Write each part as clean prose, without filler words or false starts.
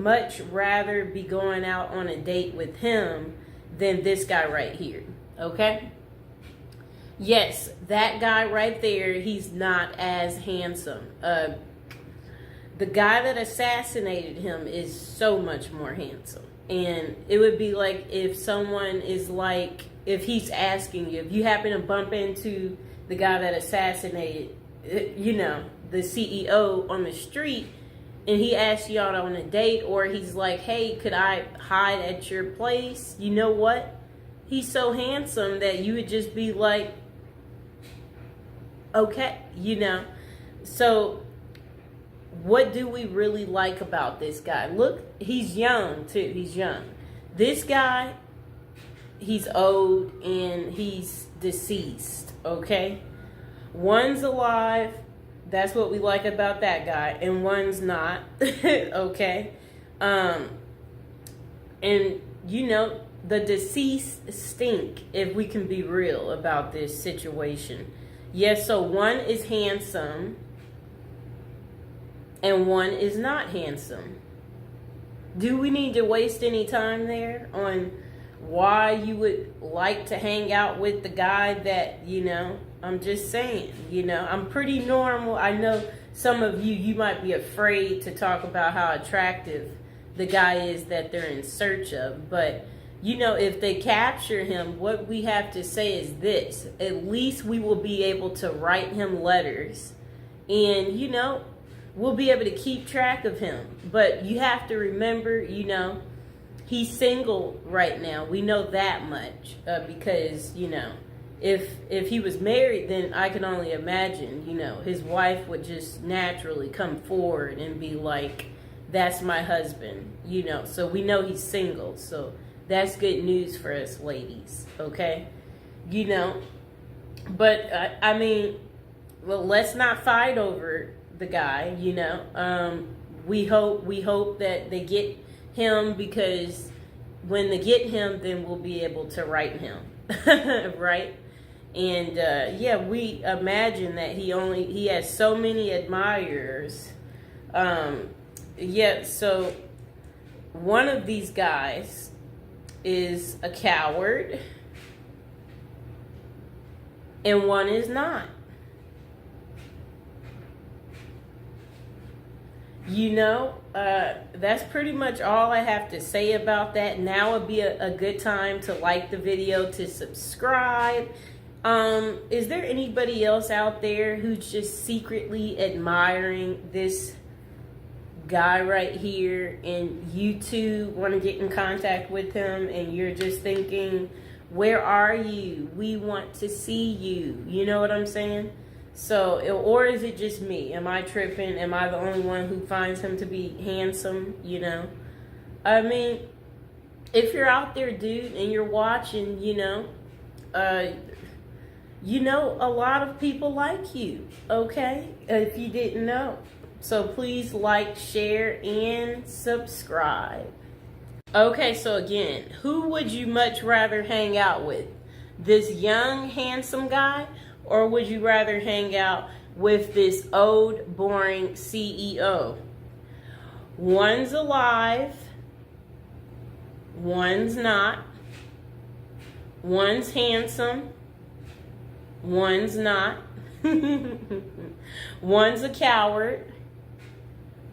much rather be going out on a date with him than this guy right here. Okay? Yes, that guy right there, he's not as handsome. The guy that assassinated him is so much more handsome. And it would be like if someone is like, if he's asking you, if you happen to bump into the guy that assassinated, you know, the CEO on the street, and he asks you out on a date, or he's like, hey, could I hide at your place? You know what? He's so handsome that you would just be like, okay, you know. So what do we really like about this guy? Look, he's young too. He's young. This guy, he's old and he's deceased, okay? One's alive. That's what we like about that guy. And one's not, okay? And, you know, the deceased stink, if we can be real about this situation. Yes, so one is handsome and one is not handsome. Do we need to waste any time there on why you would like to hang out with the guy that, you know, I'm just saying, you know, I'm pretty normal. I know some of you might be afraid to talk about how attractive the guy is that they're in search of. But, you know, if they capture him, what we have to say is this. At least we will be able to write him letters and, you know, we'll be able to keep track of him. But you have to remember, you know, he's single right now. We know that much because, you know, if he was married, then I can only imagine, you know, his wife would just naturally come forward and be like, that's my husband, you know. So we know he's single. So that's good news for us ladies, okay? You know, but I mean, well, let's not fight over the guy, you know. We hope that they get him, because when they get him, then we'll be able to write him, right? And yeah, we imagine that he has so many admirers. Yeah, so one of these guys is a coward and one is not. You know, that's pretty much all I have to say about that. Now would be a good time to like the video, to subscribe. Is there anybody else out there who's just secretly admiring this guy right here, and you too want to get in contact with him, and you're just thinking, where are you? We want to see you. You know what I'm saying? So, or is it just me? Am I tripping? Am I the only one who finds him to be handsome? You know, I mean, if you're out there, dude, and you're watching, you know, a lot of people like you, okay? If you didn't know. So please like, share, and subscribe. Okay, so again, who would you much rather hang out with? This young, handsome guy? Or would you rather hang out with this old, boring CEO? One's alive. One's not. One's handsome. One's not. One's a coward.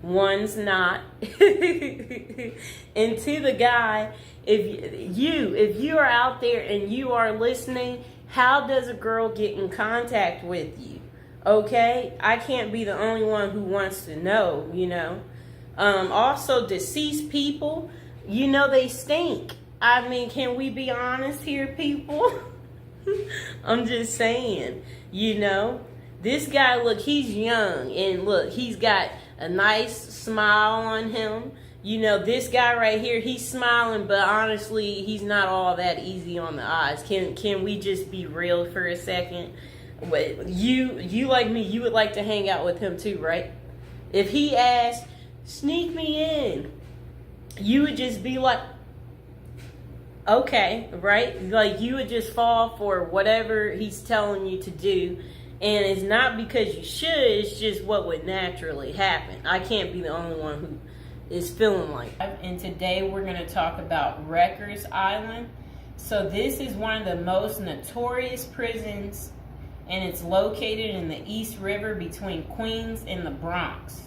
One's not. And to the guy, if you are out there and you are listening, how does a girl get in contact with you? Okay? I can't be the only one who wants to know, you know. Also, deceased people, you know, they stink. I mean, can we be honest here, people? I'm just saying, you know. This guy, look, he's young, and look, he's got a nice smile on him. You know, this guy right here, he's smiling, but honestly, he's not all that easy on the eyes. Can we just be real for a second? You like me, you would like to hang out with him too, right? If he asked, sneak me in, you would just be like, okay, right? Like, you would just fall for whatever he's telling you to do. And it's not because you should, it's just what would naturally happen. I can't be the only one who is feeling like. And today we're going to talk about Rikers Island. So this is one of the most notorious prisons, and it's located in the East River between Queens and the Bronx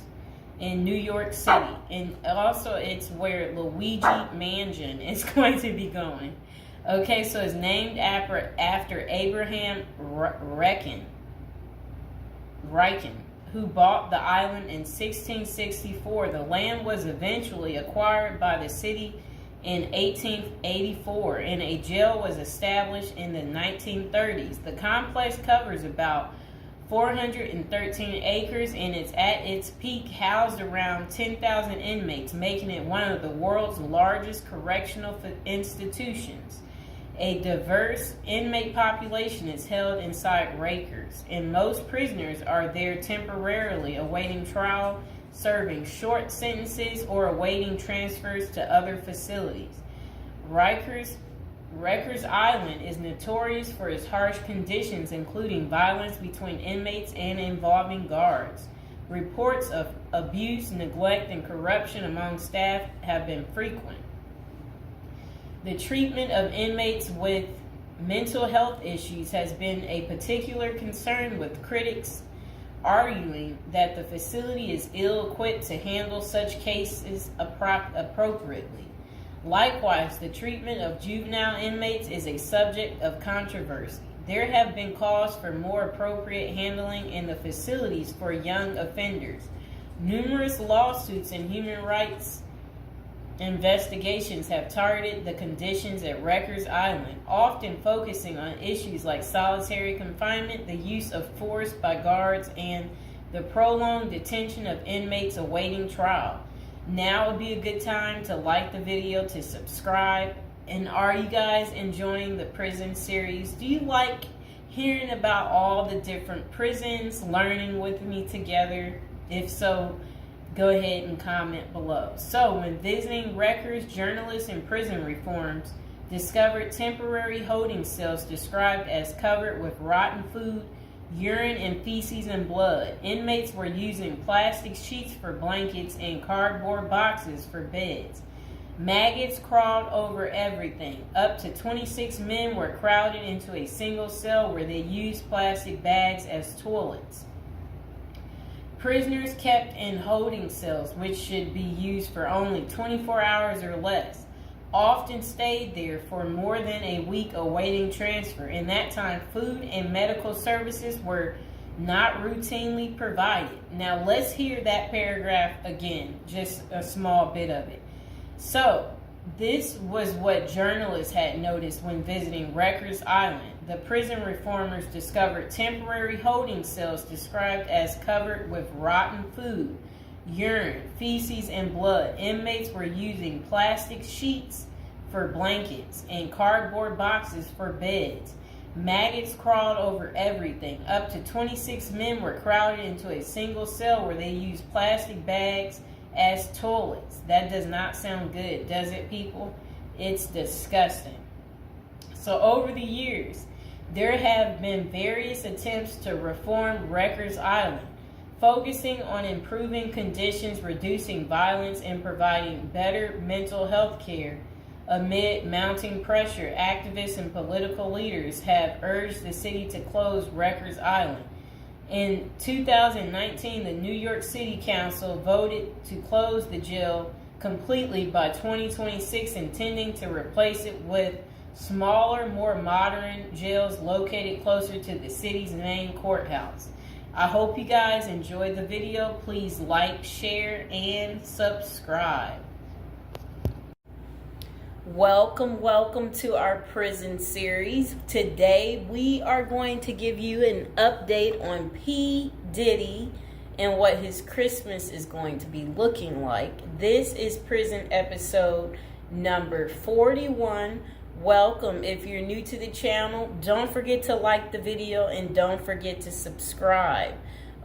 in New York City. And also it's where Luigi Mansion is going to be going. Okay, so it's named after Abraham Riken, who bought the island in 1664. The land was eventually acquired by the city in 1884, and a jail was established in the 1930s. The complex covers about 413 acres, and it's at its peak housed around 10,000 inmates, making it one of the world's largest correctional institutions. A diverse inmate population is held inside Rikers, and most prisoners are there temporarily awaiting trial, serving short sentences, or awaiting transfers to other facilities. Rikers Island is notorious for its harsh conditions, including violence between inmates and involving guards. Reports of abuse, neglect, and corruption among staff have been frequent. The treatment of inmates with mental health issues has been a particular concern, with critics arguing that the facility is ill-equipped to handle such cases appropriately. Likewise, the treatment of juvenile inmates is a subject of controversy. There have been calls for more appropriate handling in the facilities for young offenders. Numerous lawsuits and human rights investigations have targeted the conditions at Rikers Island, often focusing on issues like solitary confinement, the use of force by guards, and the prolonged detention of inmates awaiting trial. Now would be a good time to like the video, to subscribe. And are you guys enjoying the prison series? Do you like hearing about all the different prisons, learning with me together? If so, go ahead and comment below. So, when visiting Rikers, journalists and prison reforms discovered temporary holding cells described as covered with rotten food, urine, and feces and blood. Inmates were using plastic sheets for blankets and cardboard boxes for beds. Maggots crawled over everything. Up to 26 men were crowded into a single cell where they used plastic bags as toilets. Prisoners kept in holding cells, which should be used for only 24 hours or less, often stayed there for more than a week awaiting transfer. In that time, food and medical services were not routinely provided. Now let's hear that paragraph again, just a small bit of it. So, this was what journalists had noticed when visiting Rikers Island. The prison reformers discovered temporary holding cells described as covered with rotten food, urine, feces, and blood. Inmates were using plastic sheets for blankets and cardboard boxes for beds. Maggots crawled over everything. Up to 26 men were crowded into a single cell where they used plastic bags as toilets. That does not sound good, does it, people? It's disgusting. So over the years, there have been various attempts to reform Rikers Island, focusing on improving conditions, reducing violence, and providing better mental health care. Amid mounting pressure, activists and political leaders have urged the city to close Rikers Island. In 2019, the New York City Council voted to close the jail completely by 2026, intending to replace it with smaller, more modern jails located closer to the city's main courthouse. I hope you guys enjoyed the video. Please like, share, and subscribe. Welcome to our prison series. Today we are going to give you an update on P. Diddy and what his Christmas is going to be looking like. This is prison episode number 41. Welcome. If you're new to the channel, don't forget to like the video and don't forget to subscribe.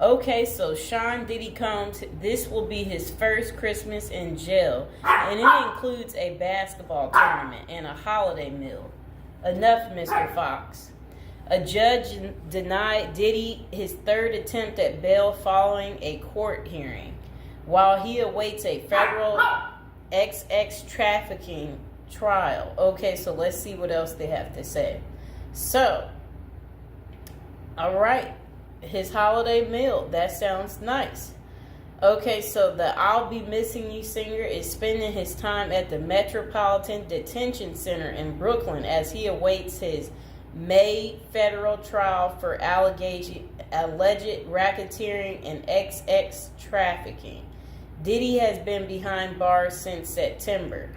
Okay, so Sean Diddy Combs, this will be his first Christmas in jail, and it includes a basketball tournament and a holiday meal. Enough, Mr. Fox. A judge denied Diddy his third attempt at bail following a court hearing. while he awaits a federal XX trafficking trial. Okay, so let's see what else they have to say. So, all right, his holiday meal, that sounds nice. Okay, so the I'll Be Missing You singer is spending his time at the Metropolitan Detention Center in Brooklyn as he awaits his May federal trial for alleged racketeering and XX trafficking. Diddy has been behind bars since September.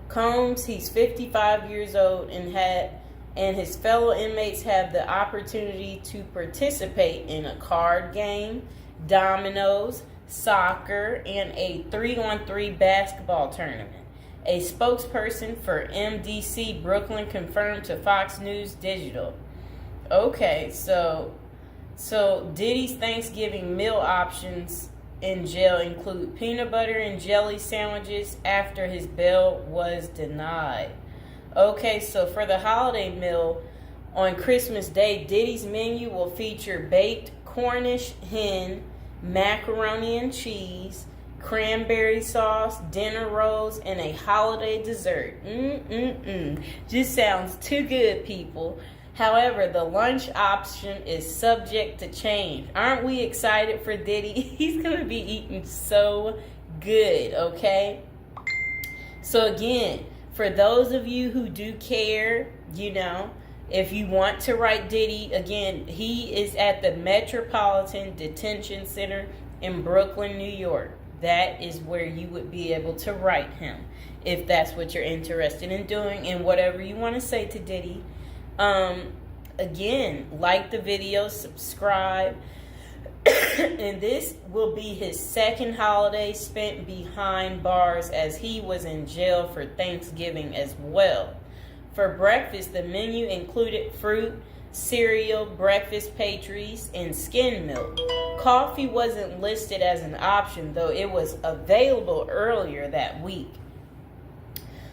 Combs, he's 55 years old and his fellow inmates have the opportunity to participate in a card game, dominoes, soccer, and a 3-on-3 basketball tournament. A spokesperson for MDC Brooklyn confirmed to Fox News Digital. Okay, so Diddy's Thanksgiving meal options in jail include peanut butter and jelly sandwiches after his bail was denied. Okay, so for the holiday meal on Christmas Day, Diddy's menu will feature baked Cornish hen, macaroni and cheese, cranberry sauce, dinner rolls, and a holiday dessert. Just sounds too good, people. However, the lunch option is subject to change. Aren't we excited for Diddy? He's going to be eating so good, okay? So again, for those of you who do care, if you want to write Diddy, again, he is at the Metropolitan Detention Center in Brooklyn, New York. That is where you would be able to write him if that's what you're interested in doing, and whatever you want to say to Diddy. Again, like the video, subscribe. And this will be his second holiday spent behind bars, as he was in jail for Thanksgiving as well. For breakfast, the menu included fruit, cereal, breakfast pastries, and skim milk. Coffee wasn't listed as an option, though it was available earlier that week.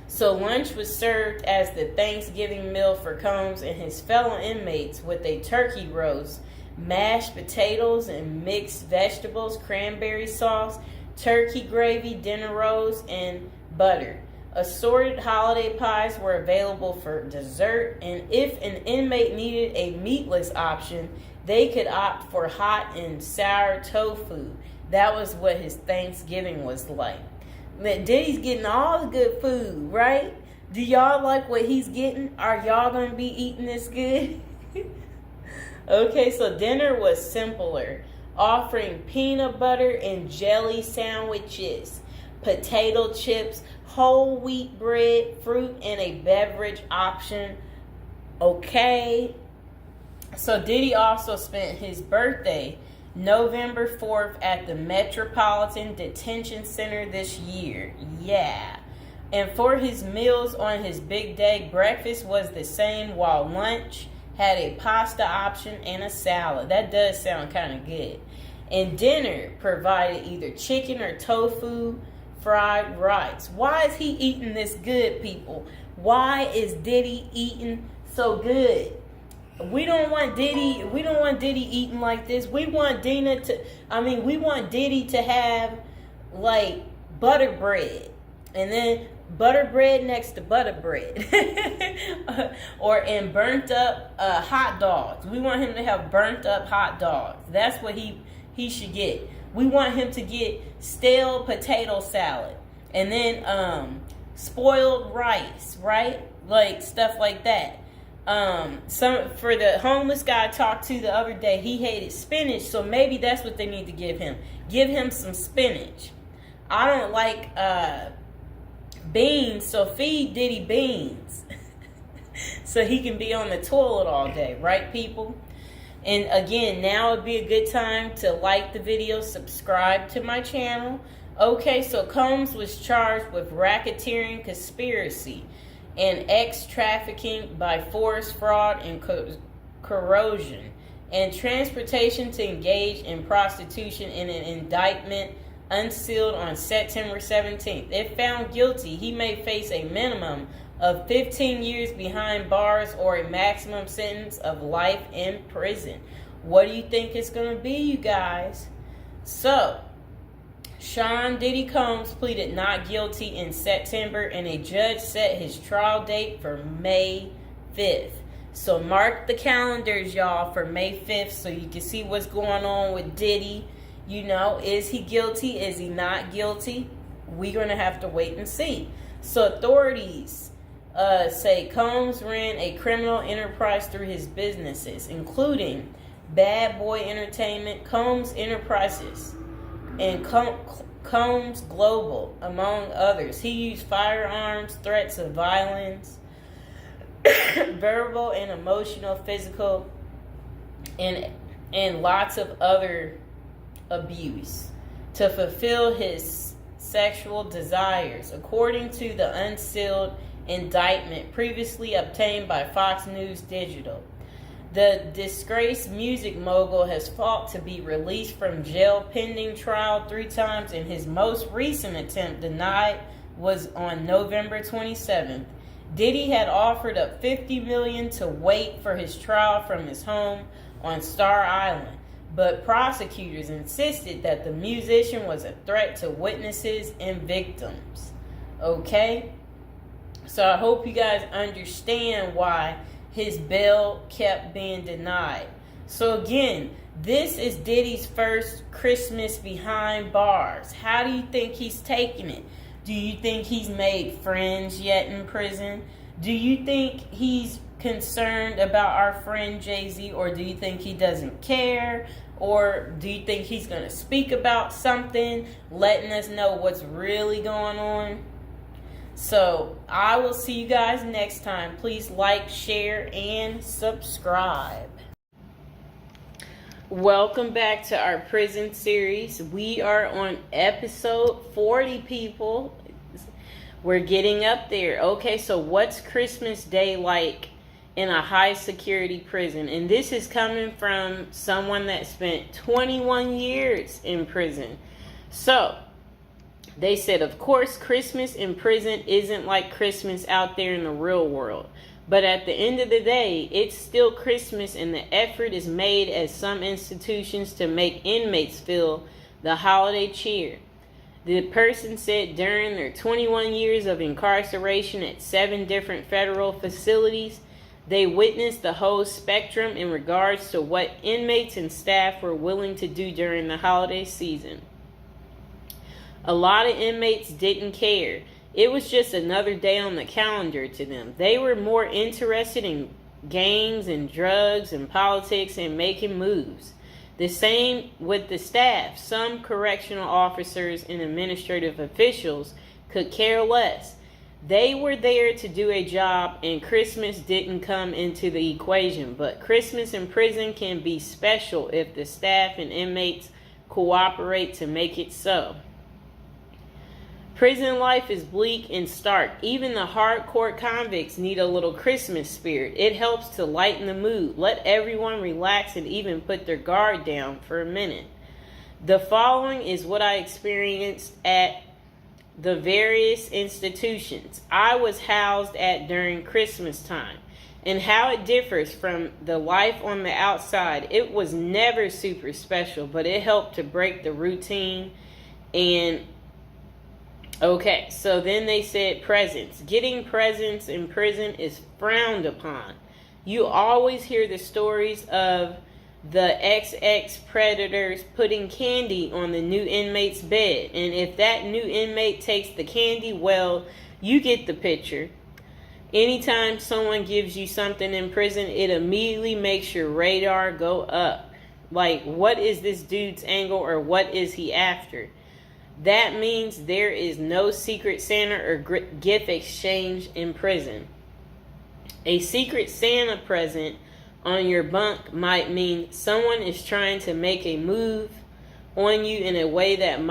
So lunch was served as the Thanksgiving meal for Combs and his fellow inmates, with a turkey roast, mashed potatoes and mixed vegetables, cranberry sauce, turkey gravy, dinner rolls, and butter. Assorted holiday pies were available for dessert, and if an inmate needed a meatless option, they could opt for hot and sour tofu. That was what his Thanksgiving was like. Diddy's getting all the good food, right? Do y'all like what he's getting? Are y'all going to be eating this good? Okay, so dinner was simpler, offering peanut butter and jelly sandwiches, potato chips, whole wheat bread, fruit, and a beverage option. Okay. So Diddy also spent his birthday November 4th at the Metropolitan Detention Center this year. Yeah. And for his meals on his big day, breakfast was the same, while lunch had a pasta option and a salad. That does sound kind of good. And dinner provided either chicken or tofu, fried rice. Why is he eating this good, people? Why is Diddy eating so good? We don't want Diddy eating like this. We want Diddy to have like butter bread, and then butter bread next to butter bread, and burnt up hot dogs. We want him to have burnt up hot dogs. That's what he should get. We want him to get stale potato salad, and then spoiled rice, right? Like stuff like that. For the homeless guy I talked to the other day, he hated spinach, so maybe that's what they need to give him. Give him some spinach. I don't like beans, so feed Diddy beans. So he can be on the toilet all day, right, people? And again, now would be a good time to like the video, subscribe to my channel. Okay, so Combs was charged with racketeering, conspiracy, and trafficking by force, fraud, and corrosion, and transportation to engage in prostitution in an indictment unsealed on September 17th. If found guilty, he may face a minimum of 15 years behind bars or a maximum sentence of life in prison. What do you think it's going to be, you guys? So, Sean Diddy Combs pleaded not guilty in September, and a judge set his trial date for May 5th. So mark the calendars, y'all, for May 5th so you can see what's going on with Diddy. You know, is he guilty? Is he not guilty? We're going to have to wait and see. So authorities say Combs ran a criminal enterprise through his businesses, including Bad Boy Entertainment, Combs Enterprises, and Combs Global, among others. He used firearms, threats of violence, verbal and emotional, physical, and lots of other abuse to fulfill his sexual desires, according to the unsealed indictment previously obtained by Fox News Digital. The disgraced music mogul has fought to be released from jail pending trial 3 times, and his most recent attempt denied was on November 27th. Diddy had offered up $50 million to wait for his trial from his home on Star Island, but prosecutors insisted that the musician was a threat to witnesses and victims. Okay? So I hope you guys understand why his bail kept being denied. So again, this is Diddy's first Christmas behind bars. How do you think he's taking it? Do you think he's made friends yet in prison? Do you think he's concerned about our friend Jay-Z, or do you think he doesn't care? Or do you think he's going to speak about something, letting us know what's really going on? So I will see you guys next time. Please like, share, and subscribe. Welcome back to our prison series. We are on episode 40, people. We're getting up there. Okay, so what's Christmas Day like in a high security prison? And this is coming from someone that spent 21 years in prison. So they said, of course, Christmas in prison isn't like Christmas out there in the real world. But at the end of the day, it's still Christmas, and the effort is made at some institutions to make inmates feel the holiday cheer. The person said during their 21 years of incarceration at 7 different federal facilities, they witnessed the whole spectrum in regards to what inmates and staff were willing to do during the holiday season. A lot of inmates didn't care. It was just another day on the calendar to them. They were more interested in gangs and drugs and politics and making moves. The same with the staff. Some correctional officers and administrative officials could care less. They were there to do a job, and Christmas didn't come into the equation. But Christmas in prison can be special if the staff and inmates cooperate to make it so. Prison life is bleak and stark. Even the hardcore convicts need a little Christmas spirit. It helps to lighten the mood, let everyone relax, and even put their guard down for a minute. The following is what I experienced at the various institutions I was housed at during Christmas time, and how it differs from the life on the outside. It was never super special, but it helped to break the routine. And okay, so then they said presents. Getting presents in prison is frowned upon. You always hear the stories of the XX predators putting candy on the new inmate's bed. And if that new inmate takes the candy, well, you get the picture. Anytime someone gives you something in prison, it immediately makes your radar go up. Like, what is this dude's angle, or what is he after? That means there is no secret Santa or gift exchange in prison. A secret Santa present on your bunk might mean someone is trying to make a move on you in a way that you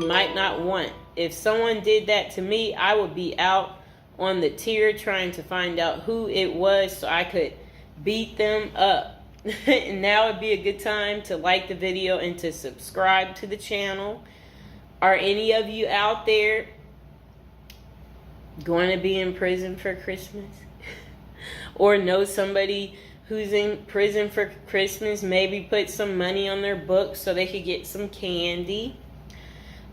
might not want. If someone did that to me, I would be out on the tier trying to find out who it was so I could beat them up. And now would be a good time to like the video and to subscribe to the channel. Are any of you out there going to be in prison for Christmas? Or know somebody who's in prison for Christmas? Maybe put some money on their books so they could get some candy.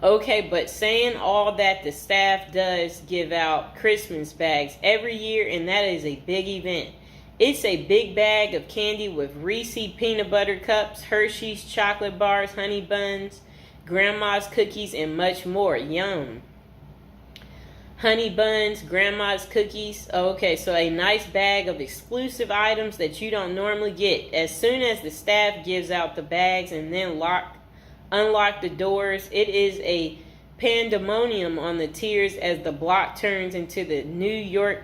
Okay, but saying all that, the staff does give out Christmas bags every year, and that is a big event. It's a big bag of candy with Reese peanut butter cups, Hershey's chocolate bars, honey buns, grandma's cookies, and much more. Yum. Honey buns, grandma's cookies. Okay, so a nice bag of exclusive items that you don't normally get. As soon as the staff gives out the bags and then unlock the doors, it is a pandemonium on the tiers as the block turns into the New York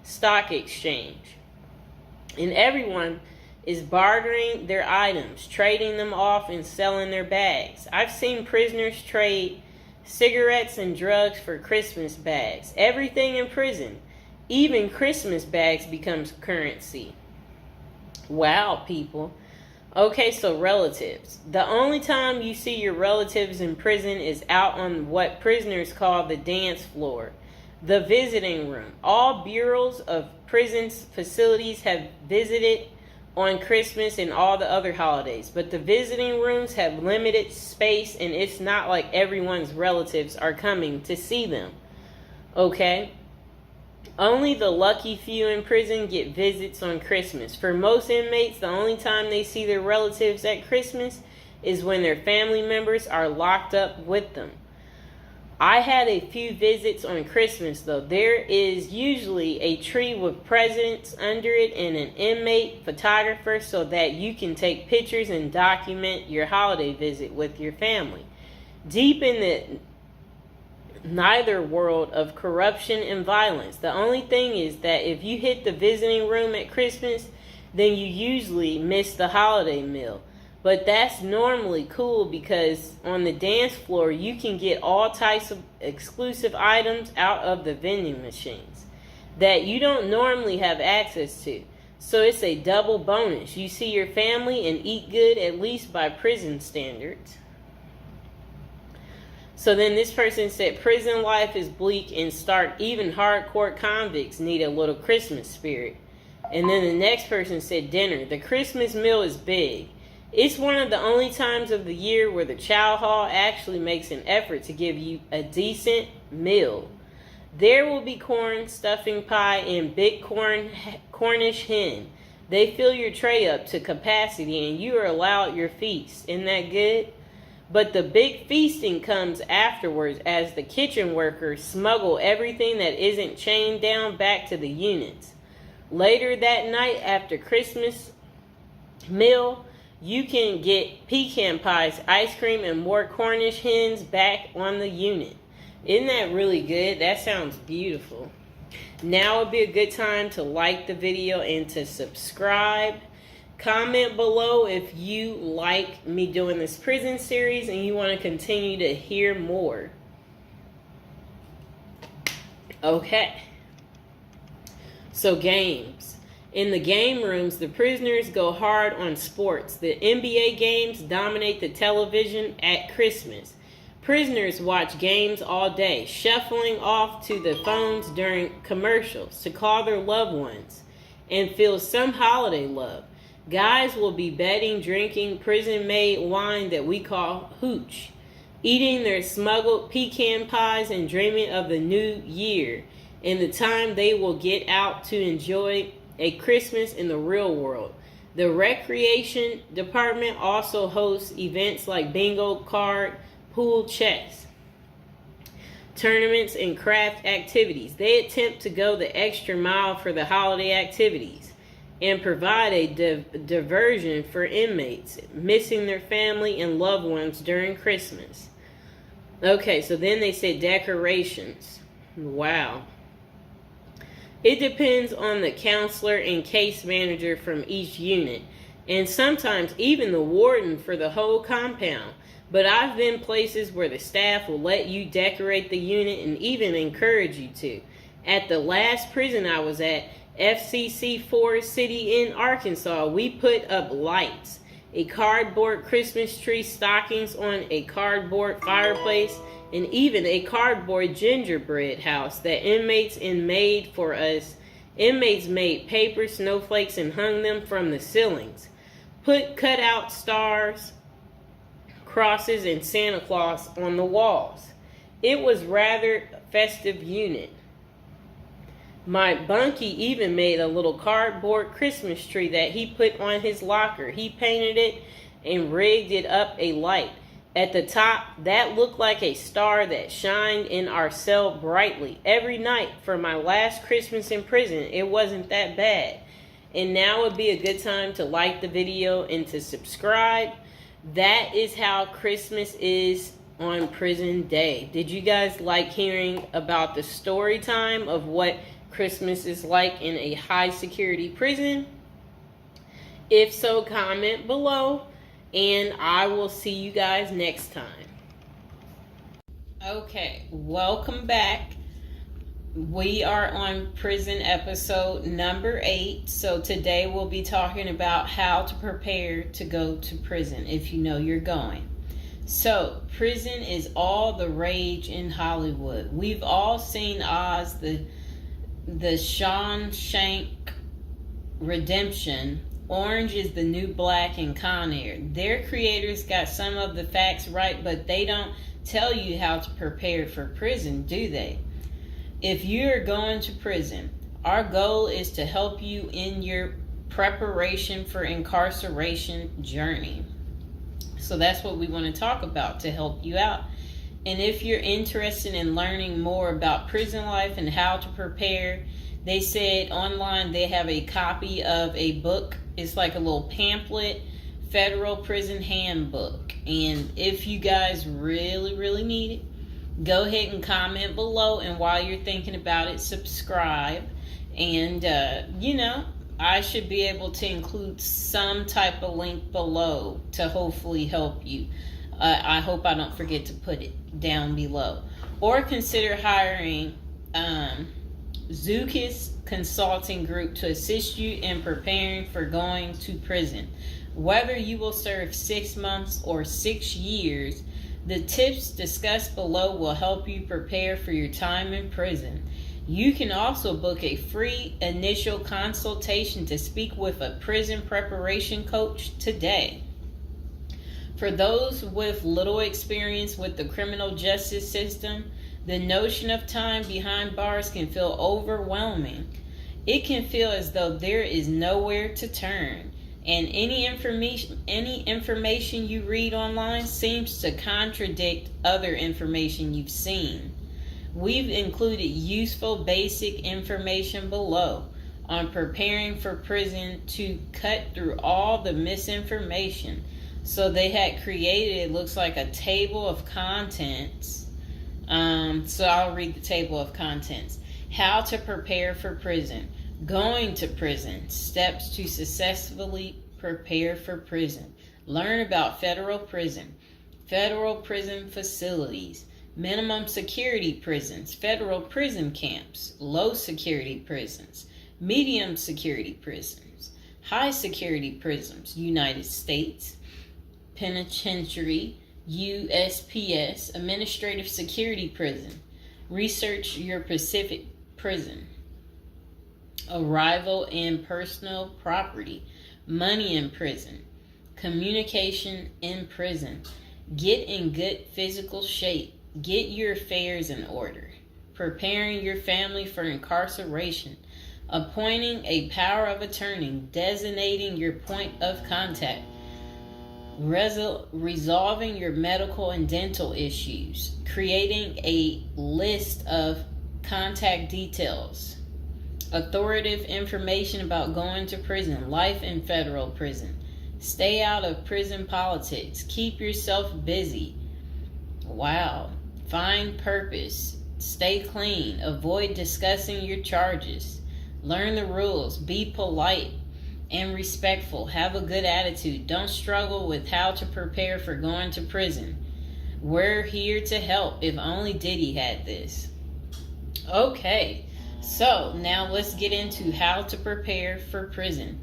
Stock Exchange. And everyone is bartering their items, trading them off and selling their bags. I've seen prisoners trade cigarettes and drugs for Christmas bags. Everything in prison, even Christmas bags, becomes currency. Wow, people. Okay, so relatives. The only time you see your relatives in prison is out on what prisoners call the dance floor, the visiting room. All bureaus of prison facilities have visited on Christmas and all the other holidays, but the visiting rooms have limited space, and it's not like everyone's relatives are coming to see them. Okay? Only the lucky few in prison get visits on Christmas. For most inmates, the only time they see their relatives at Christmas is when their family members are locked up with them. I had a few visits on Christmas, though. There is usually a tree with presents under it and an inmate photographer so that you can take pictures and document your holiday visit with your family. Deep in the neither world of corruption and violence. The only thing is that if you hit the visiting room at Christmas, then you usually miss the holiday meal. But that's normally cool because on the dance floor, you can get all types of exclusive items out of the vending machines that you don't normally have access to. So it's a double bonus. You see your family and eat good, at least by prison standards. So then this person said, prison life is bleak and stark. Even hardcore convicts need a little Christmas spirit. And then the next person said, dinner. The Christmas meal is big. It's one of the only times of the year where the chow hall actually makes an effort to give you a decent meal. There will be corn, stuffing pie, and big Cornish hen. They fill your tray up to capacity and you are allowed your feast. Isn't that good? But the big feasting comes afterwards as the kitchen workers smuggle everything that isn't chained down back to the units. Later that night after Christmas meal, you can get pecan pies, ice cream, and more Cornish hens back on the unit. Isn't that really good? That sounds beautiful. Now would be a good time to like the video and to subscribe. Comment below if you like me doing this prison series and you want to continue to hear more. Okay. So games. In the game rooms, the prisoners go hard on sports. The NBA games dominate the television at Christmas. Prisoners watch games all day, shuffling off to the phones during commercials to call their loved ones and feel some holiday love. Guys will be betting, drinking prison-made wine that we call hooch, eating their smuggled pecan pies and dreaming of the new year and the time they will get out to enjoy a Christmas in the real world. The recreation department also hosts events like bingo card, pool, chess, tournaments, and craft activities. They attempt to go the extra mile for the holiday activities and provide a diversion for inmates missing their family and loved ones during Christmas. Okay, so then they said decorations. Wow. It depends on the counselor and case manager from each unit, and sometimes even the warden for the whole compound. But I've been places where the staff will let you decorate the unit and even encourage you to. At the last prison I was at, FCC Forest City in Arkansas, we put up lights, a cardboard Christmas tree, stockings on a cardboard fireplace, and even a cardboard gingerbread house that inmates made for us. Inmates made paper snowflakes and hung them from the ceilings. Put cutout stars, crosses, and Santa Claus on the walls. It was rather a festive unit. My bunkie even made a little cardboard Christmas tree that he put on his locker. He painted it and rigged it up a light. At the top, that looked like a star that shined in our cell brightly. Every night for my last Christmas in prison, it wasn't that bad. And now would be a good time to like the video and to subscribe. That is how Christmas is on prison day. Did you guys like hearing about the story time of what Christmas is like in a high security prison? If so, comment below, and I will see you guys next time. Okay, welcome back. We are on prison episode number 8. So today we'll be talking about how to prepare to go to prison if you know you're going. So prison is all the rage in Hollywood. We've all seen Oz, the Shawshank Redemption, Orange is the New Black, and Con Air. Their creators got some of the facts right, but they don't tell you how to prepare for prison, do they? If you're going to prison, our goal is to help you in your preparation for incarceration journey. So that's what we want to talk about to help you out. And if you're interested in learning more about prison life and how to prepare, they said online they have a copy of a book. It's like a little pamphlet, Federal Prison Handbook. And if you guys really need it, go ahead and comment below. And while you're thinking about it, subscribe. And, I should be able to include some type of link below to hopefully help you. I hope I don't forget to put it down below. Or consider hiring Zukis Consulting Group to assist you in preparing for going to prison. Whether you will serve 6 months or 6 years, the tips discussed below will help you prepare for your time in prison. You can also book a free initial consultation to speak with a prison preparation coach today. For those with little experience with the criminal justice system, the notion of time behind bars can feel overwhelming. It can feel as though there is nowhere to turn, and any information you read online seems to contradict other information you've seen. We've included useful basic information below on preparing for prison to cut through all the misinformation. So they had created, it looks like a table of contents. So I'll read the table of contents. How to prepare for prison. Going to prison. Steps to successfully prepare for prison. Learn about federal prison. Federal prison facilities. Minimum security prisons. Federal prison camps. Low security prisons. Medium security prisons. High security prisons. United States Penitentiary. USPS, Administrative Security Prison. Research your Pacific Prison. Arrival and personal property. Money in prison. Communication in prison. Get in good physical shape. Get your affairs in order. Preparing your family for incarceration. Appointing a power of attorney. Designating your point of contact. Resolving your medical and dental issues. Creating a list of contact details. Authoritative information about going to prison. Life in federal prison. Stay out of prison politics. Keep yourself busy. Wow. Find purpose. Stay clean. Avoid discussing your charges. Learn the rules. Be polite and respectful. Have a good attitude. Don't struggle with how to prepare for going to prison. We're here to help. If only Diddy had this. Okay, so now let's get into how to prepare for prison.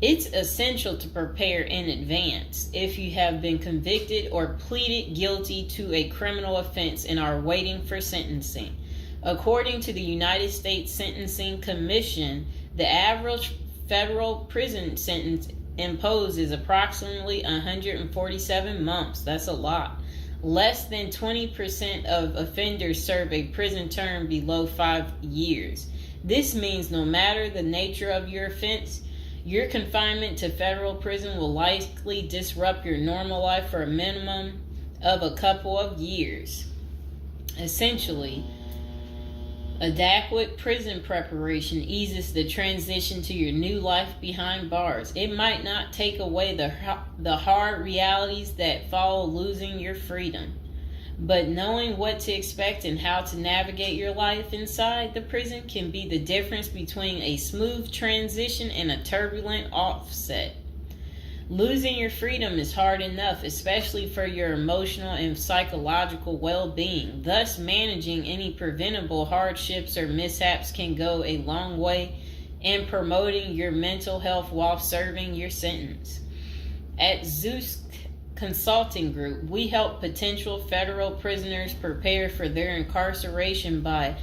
It's essential to prepare in advance if you have been convicted or pleaded guilty to a criminal offense and are waiting for sentencing. According to the United States Sentencing Commission, the average federal prison sentence imposed is approximately 147 months. That's a lot. Less than 20% of offenders serve a prison term below 5 years. This means no matter the nature of your offense, your confinement to federal prison will likely disrupt your normal life for a minimum of a couple of years. Essentially, adequate prison preparation eases the transition to your new life behind bars. It might not take away the hard realities that follow losing your freedom, but knowing what to expect and how to navigate your life inside the prison can be the difference between a smooth transition and a turbulent offset. Losing your freedom is hard enough, especially for your emotional and psychological well-being. Thus, managing any preventable hardships or mishaps can go a long way in promoting your mental health while serving your sentence. At Zeus Consulting Group, we help potential federal prisoners prepare for their incarceration by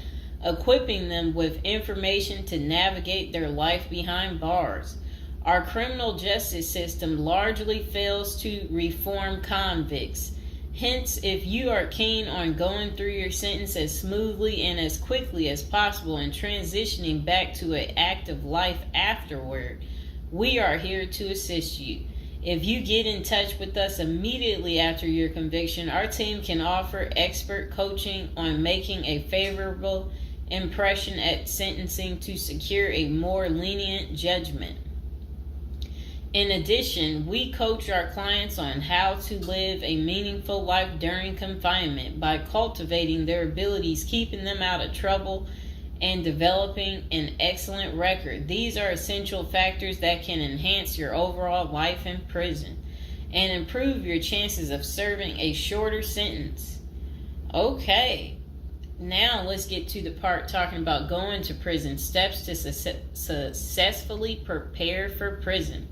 equipping them with information to navigate their life behind bars. Our criminal justice system largely fails to reform convicts. Hence, if you are keen on going through your sentence as smoothly and as quickly as possible and transitioning back to an active life afterward, we are here to assist you. If you get in touch with us immediately after your conviction, our team can offer expert coaching on making a favorable impression at sentencing to secure a more lenient judgment. In addition, we coach our clients on how to live a meaningful life during confinement by cultivating their abilities, keeping them out of trouble, and developing an excellent record. These are essential factors that can enhance your overall life in prison and improve your chances of serving a shorter sentence. Okay, now let's get to the part talking about going to prison, steps to successfully prepare for prison.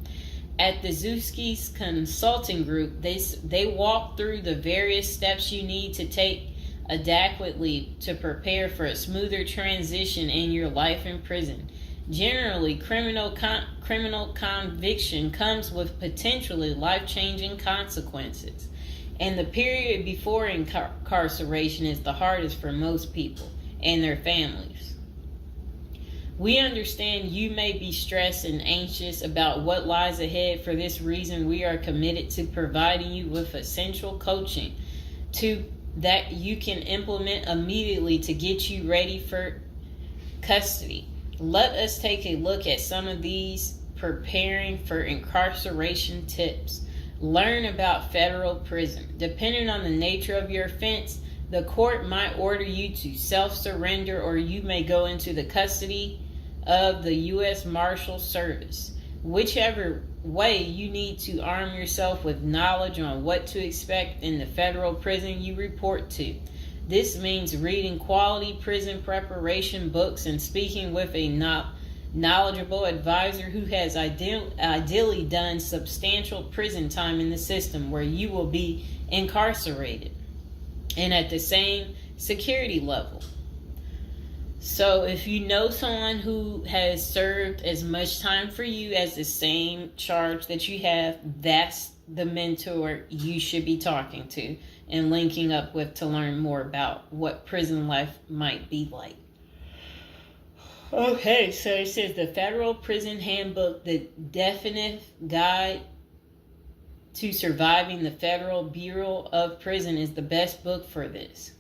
At the Zuski's Consulting Group, they walk through the various steps you need to take adequately to prepare for a smoother transition in your life in prison. Generally, criminal conviction comes with potentially life-changing consequences, and the period before incarceration is the hardest for most people and their families. We understand you may be stressed and anxious about what lies ahead. For this reason, we are committed to providing you with essential coaching that you can implement immediately to get you ready for custody. Let us take a look at some of these preparing for incarceration tips. Learn about federal prison. Depending on the nature of your offense, the court might order you to self-surrender, or you may go into the custody of the U.S. Marshal Service. Whichever way, you need to arm yourself with knowledge on what to expect in the federal prison you report to. This means reading quality prison preparation books and speaking with a knowledgeable advisor who has ideally done substantial prison time in the system where you will be incarcerated and at the same security level. So if you know someone who has served as much time for you as the same charge that you have, that's the mentor you should be talking to and linking up with to learn more about what prison life might be like. Okay, so it says the Federal Prison Handbook, the definitive guide to surviving the Federal Bureau of Prison, is the best book for this.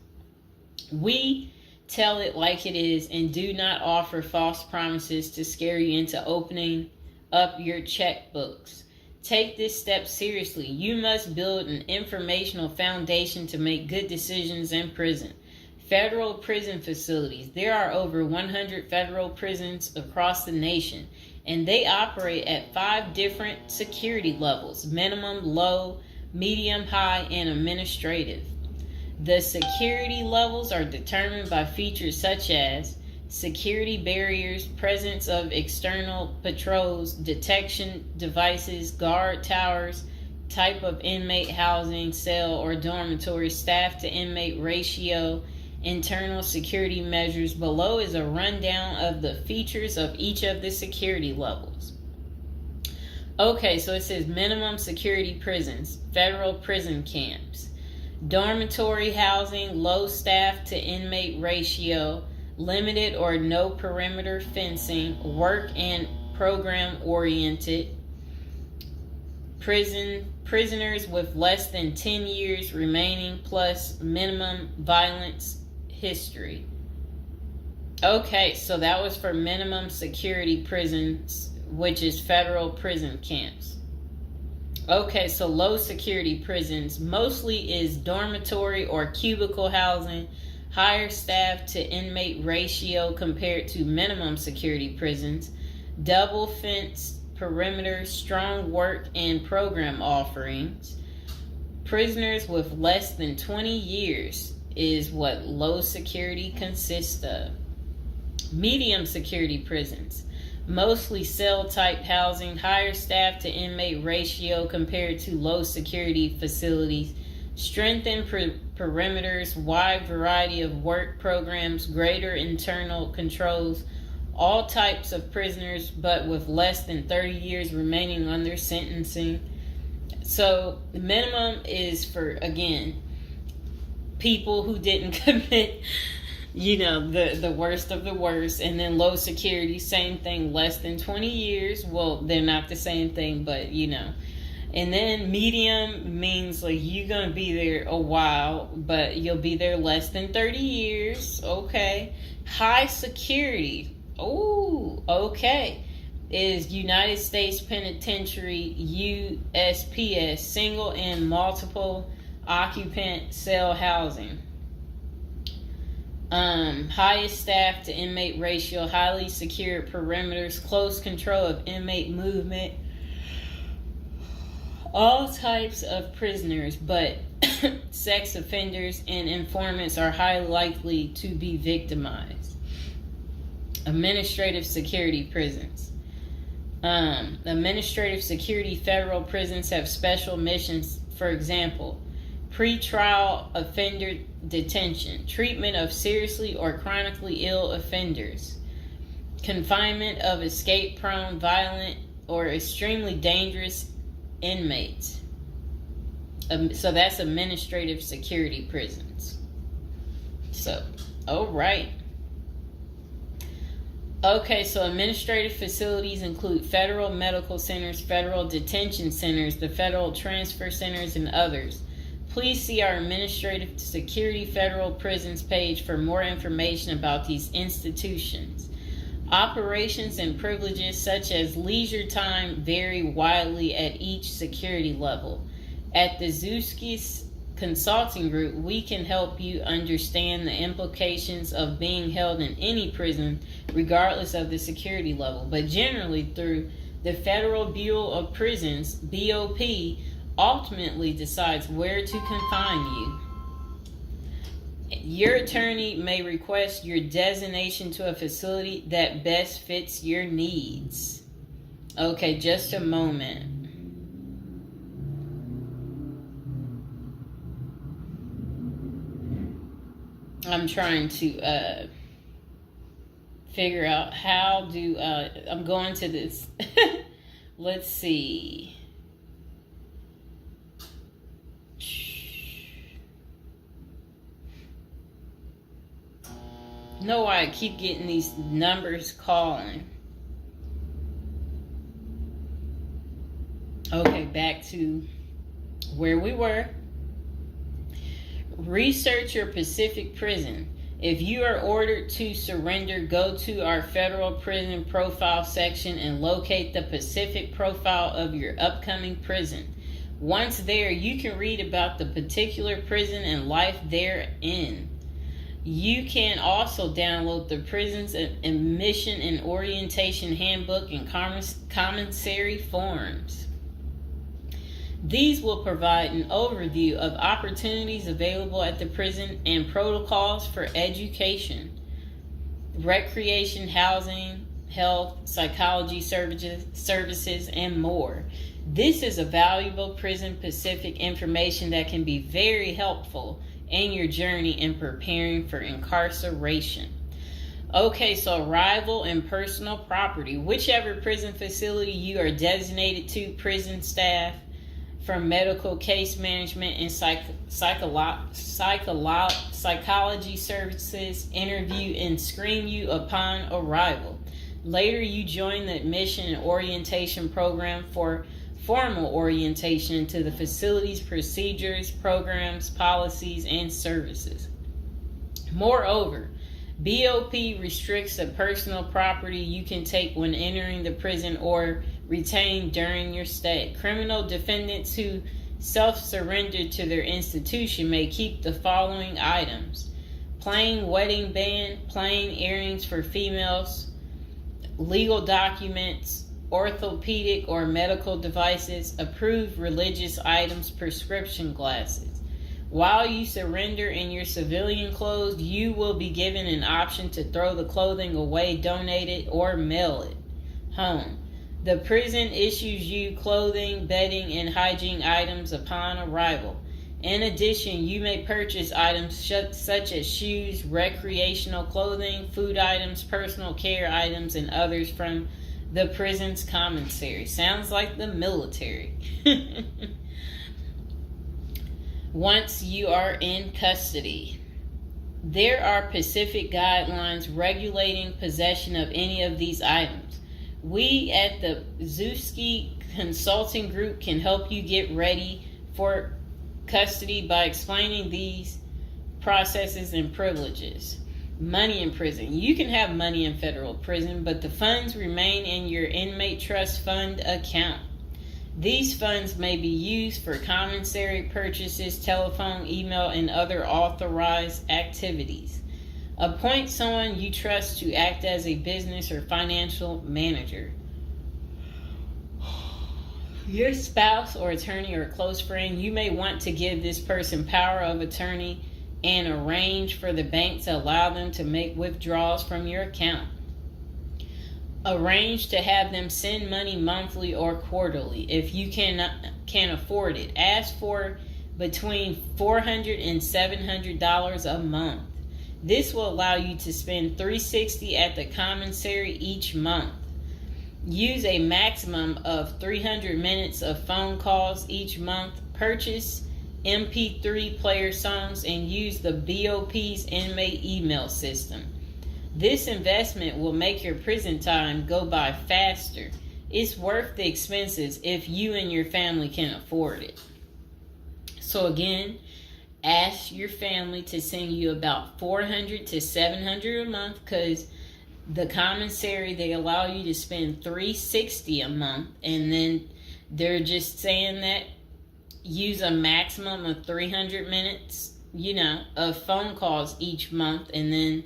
We tell it like it is and do not offer false promises to scare you into opening up your checkbooks. Take this step seriously. You must build an informational foundation to make good decisions in prison. Federal prison facilities. There are over 100 federal prisons across the nation, and they operate at 5 different security levels: minimum, low, medium, high, and administrative. The security levels are determined by features such as security barriers, presence of external patrols, detection devices, guard towers, type of inmate housing, cell or dormitory, staff to inmate ratio, internal security measures. Below is a rundown of the features of each of the security levels. Okay, so it says minimum security prisons, federal prison camps, dormitory housing, low staff to inmate ratio, limited or no perimeter fencing, work and program oriented, prisoners with less than 10 years remaining plus minimum violence history. Okay, so that was for minimum security prisons, which is federal prison camps. Okay, so low security prisons mostly is dormitory or cubicle housing, higher staff to inmate ratio compared to minimum security prisons, double fenced perimeter, strong work and program offerings. Prisoners with less than 20 years is what low security consists of. Medium security prisons, mostly cell type housing, higher staff to inmate ratio compared to low security facilities, strengthened perimeters, wide variety of work programs, greater internal controls, all types of prisoners but with less than 30 years remaining on their sentencing. So the minimum is for, again, people who didn't commit the worst of the worst. And then low security, same thing, less than 20 years. Well, they're not the same thing, but and then medium means like you're going to be there a while, but you'll be there less than 30 years. Okay. High security, okay, is United States Penitentiary, USPS, single and multiple occupant cell housing. Highest staff to inmate ratio, highly secure perimeters, close control of inmate movement, all types of prisoners, but sex offenders and informants are highly likely to be victimized. Administrative security prisons. Administrative security federal prisons have special missions, for example, pretrial offender detention, treatment of seriously or chronically ill offenders, confinement of escape-prone, violent, or extremely dangerous inmates. So that's administrative security prisons. So, all right. Okay, so administrative facilities include federal medical centers, federal detention centers, the federal transfer centers, and others. Please see our Administrative Security Federal Prisons page for more information about these institutions. Operations and privileges such as leisure time vary widely at each security level. At the Zuskis Consulting Group, we can help you understand the implications of being held in any prison, regardless of the security level. But generally, through the Federal Bureau of Prisons, BOP, ultimately decides where to confine you. Your attorney may request your designation to a facility that best fits your needs. Okay, just a moment. I'm trying to figure out how do I'm going to this. Let's see. Know why I keep getting these numbers calling. Okay, back to where we were. Research your Pacific prison. If you are ordered to surrender, go to our federal prison profile section and locate the Pacific profile of your upcoming prison. Once there, you can read about the particular prison and life therein. You can also download the Prison's Admission and Orientation Handbook and commissary forms. These will provide an overview of opportunities available at the prison and protocols for education, recreation, housing, health, psychology services, and more. This is a valuable Prison Pacific information that can be very helpful in your journey in preparing for incarceration. Okay, so arrival and personal property. Whichever prison facility you are designated to, prison staff from medical case management and psychology services interview and screen you upon arrival. Later, you join the admission and orientation program for formal orientation into the facility's procedures, programs, policies, and services. Moreover, BOP restricts the personal property you can take when entering the prison or retain during your stay. Criminal defendants who self-surrender to their institution may keep the following items: plain wedding band, plain earrings for females, legal documents, orthopedic or medical devices, approved religious items, prescription glasses. While you surrender in your civilian clothes, you will be given an option to throw the clothing away, donate it, or mail it home. The prison issues you clothing, bedding, and hygiene items upon arrival. In addition, you may purchase items such as shoes, recreational clothing, food items, personal care items, and others from the prison's commissary. Sounds like the military. Once you are in custody, there are specific guidelines regulating possession of any of these items. We at the Zuski Consulting Group can help you get ready for custody by explaining these processes and privileges. Money in prison. You can have money in federal prison, but the funds remain in your inmate trust fund account. These funds may be used for commissary purchases, telephone, email, and other authorized activities. Appoint someone you trust to act as a business or financial manager. Your spouse or attorney or close friend, you may want to give this person power of attorney and arrange for the bank to allow them to make withdrawals from your account. Arrange to have them send money monthly or quarterly if you can afford it. Ask for between $400 and $700 a month. This will allow you to spend $360 at the commissary each month. Use a maximum of 300 minutes of phone calls each month. Purchase MP3 player songs and use the BOP's inmate email system. This investment will make your prison time go by faster. It's worth the expenses if you and your family can afford it. So again, ask your family to send you about $400 to $700 a month, because the commissary, they allow you to spend $360 a month, and then they're just saying that use a maximum of 300 minutes, of phone calls each month, and then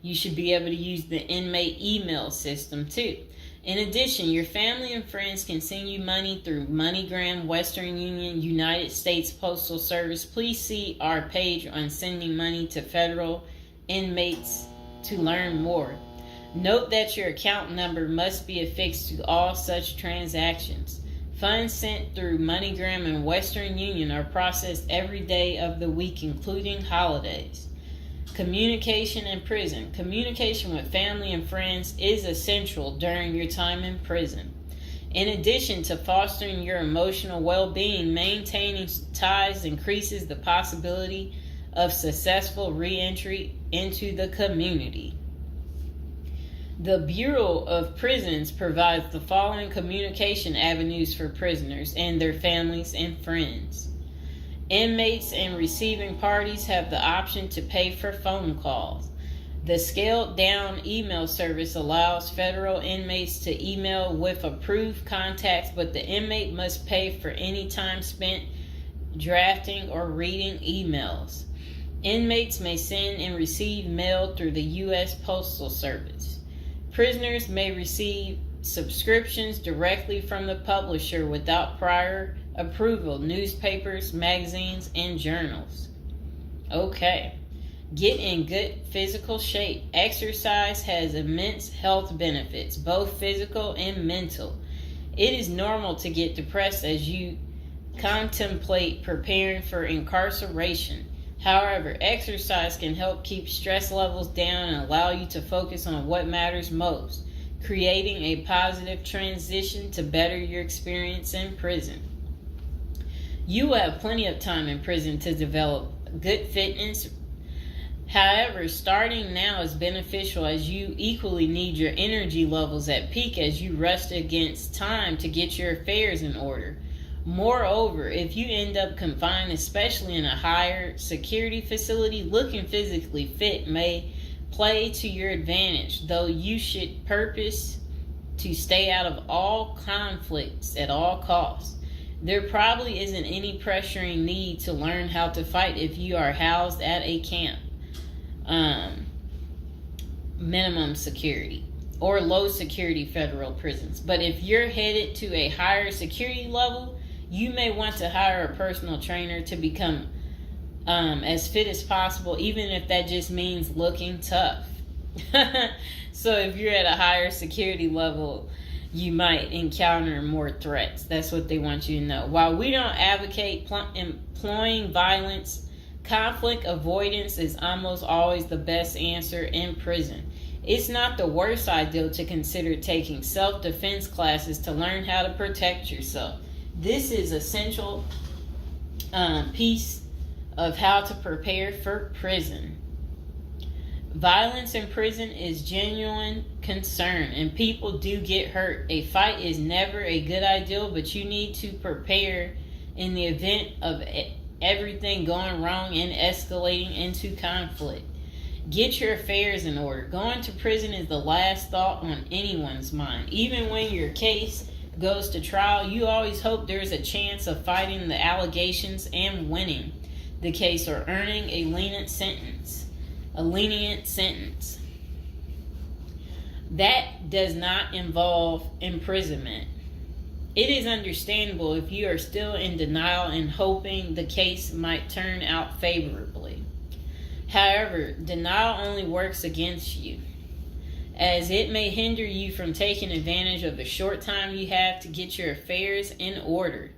you should be able to use the inmate email system too. In addition, your family and friends can send you money through MoneyGram, Western Union, United States Postal Service. Please see our page on sending money to federal inmates to learn more. Note that your account number must be affixed to all such transactions. Funds sent through MoneyGram and Western Union are processed every day of the week, including holidays. Communication in prison. Communication with family and friends is essential during your time in prison. In addition to fostering your emotional well-being, maintaining ties increases the possibility of successful re-entry into the community. The Bureau of Prisons provides the following communication avenues for prisoners and their families and friends. Inmates and receiving parties have the option to pay for phone calls. The scaled-down email service allows federal inmates to email with approved contacts, but the inmate must pay for any time spent drafting or reading emails. Inmates may send and receive mail through the U.S. Postal Service. Prisoners may receive subscriptions directly from the publisher without prior approval, newspapers, magazines, and journals. Okay. Get in good physical shape. Exercise has immense health benefits, both physical and mental. It is normal to get depressed as you contemplate preparing for incarceration. However, exercise can help keep stress levels down and allow you to focus on what matters most, creating a positive transition to better your experience in prison. You will have plenty of time in prison to develop good fitness. However, starting now is beneficial as you equally need your energy levels at peak as you rush against time to get your affairs in order. Moreover, if you end up confined, especially in a higher security facility, looking physically fit may play to your advantage, though you should purpose to stay out of all conflicts at all costs. There probably isn't any pressuring need to learn how to fight if you are housed at a camp, minimum security, or low security federal prisons. But if you're headed to a higher security level, you may want to hire a personal trainer to become as fit as possible, even if that just means looking tough. So if you're at a higher security level, you might encounter more threats. That's what they want you to know. While we don't advocate employing violence, conflict avoidance is almost always the best answer in prison. It's not the worst idea to consider taking self-defense classes to learn how to protect yourself. This is essential piece of how to prepare for prison. Violence in prison is genuine concern, and people do get hurt. A fight is never a good idea, but you need to prepare in the event of everything going wrong and escalating into conflict. Get your affairs in order. Going to prison is the last thought on anyone's mind. Even when your case goes to trial, you always hope there's a chance of fighting the allegations and winning the case or earning a lenient sentence. That does not involve imprisonment. It is understandable if you are still in denial and hoping the case might turn out favorably. However, denial only works against you, as it may hinder you from taking advantage of the short time you have to get your affairs in order.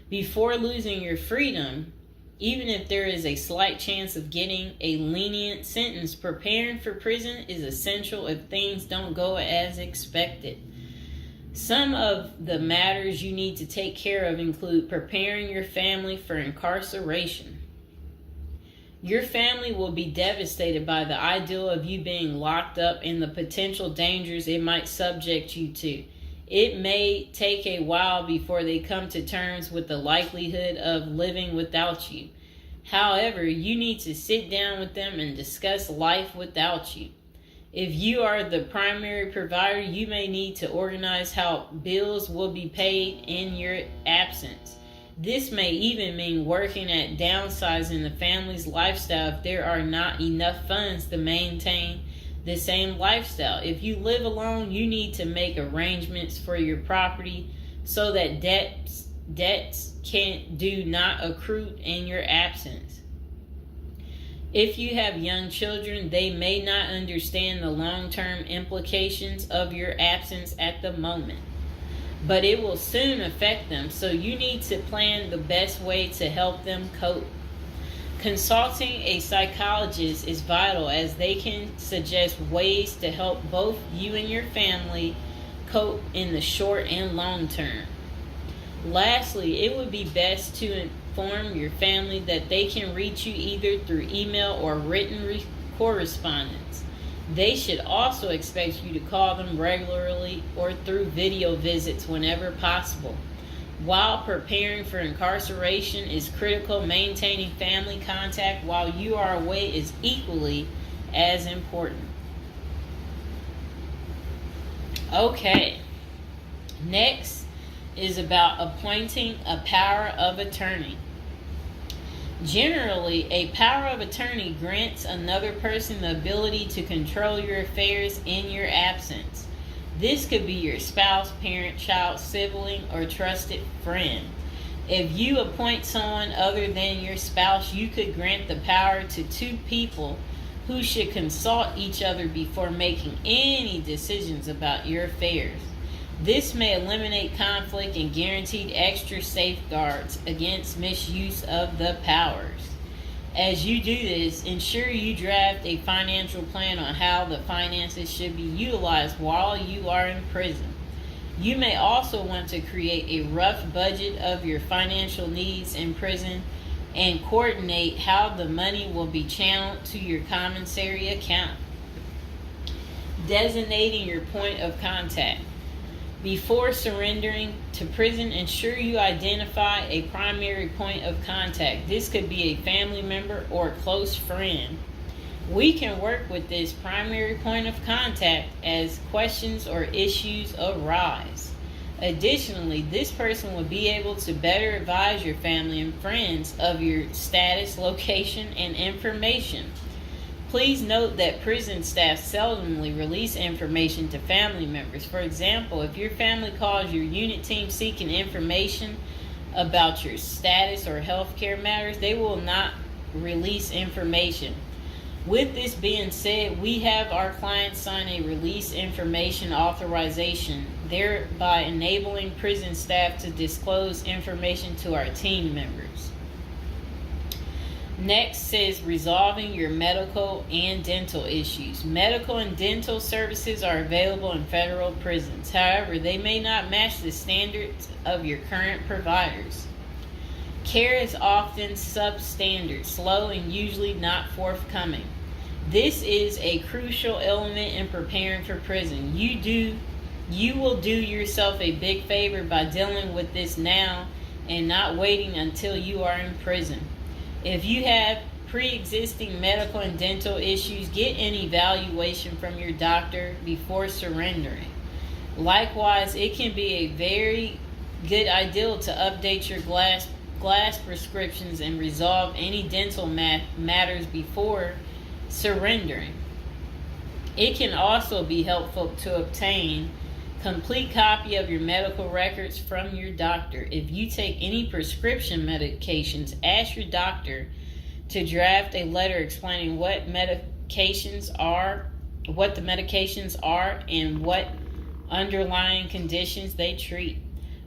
Before losing your freedom, even if there is a slight chance of getting a lenient sentence, preparing for prison is essential if things don't go as expected. Some of the matters you need to take care of include preparing your family for incarceration. Your family will be devastated by the idea of you being locked up and the potential dangers it might subject you to. It may take a while before they come to terms with the likelihood of living without you. However, you need to sit down with them and discuss life without you. If you are the primary provider, you may need to organize how bills will be paid in your absence. This may even mean working at downsizing the family's lifestyle if there are not enough funds to maintain the same lifestyle. If you live alone, you need to make arrangements for your property so that debts do not accrue in your absence. If you have young children, they may not understand the long-term implications of your absence at the moment, but it will soon affect them, so you need to plan the best way to help them cope. Consulting a psychologist is vital, as they can suggest ways to help both you and your family cope in the short and long term. Lastly, it would be best to inform your family that they can reach you either through email or written correspondence. They should also expect you to call them regularly or through video visits whenever possible. While preparing for incarceration is critical, maintaining family contact while you are away is equally as important. Okay, next is about appointing a power of attorney. Generally, a power of attorney grants another person the ability to control your affairs in your absence. This could be your spouse, parent, child, sibling, or trusted friend. If you appoint someone other than your spouse, you could grant the power to two people who should consult each other before making any decisions about your affairs. This may eliminate conflict and guarantee extra safeguards against misuse of the powers. As you do this, ensure you draft a financial plan on how the finances should be utilized while you are in prison. You may also want to create a rough budget of your financial needs in prison and coordinate how the money will be channeled to your commissary account. Designating your point of contact. Before surrendering to prison, ensure you identify a primary point of contact. This could be a family member or a close friend. We can work with this primary point of contact as questions or issues arise. Additionally, this person will be able to better advise your family and friends of your status, location, and information. Please note that prison staff seldomly release information to family members. For example, if your family calls your unit team seeking information about your status or healthcare matters, they will not release information. With this being said, we have our clients sign a release information authorization, thereby enabling prison staff to disclose information to our team members. Next says resolving your medical and dental issues. Medical and dental services are available in federal prisons. However, they may not match the standards of your current providers. Care is often substandard, slow, and usually not forthcoming. This is a crucial element in preparing for prison. You will do yourself a big favor by dealing with this now and not waiting until you are in prison. If you have pre-existing medical and dental issues, get an evaluation from your doctor before surrendering. Likewise, it can be a very good idea to update your glass prescriptions and resolve any dental matters before surrendering. It can also be helpful to obtain complete copy of your medical records from your doctor. If you take any prescription medications, ask your doctor to draft a letter explaining what the medications are, and what underlying conditions they treat.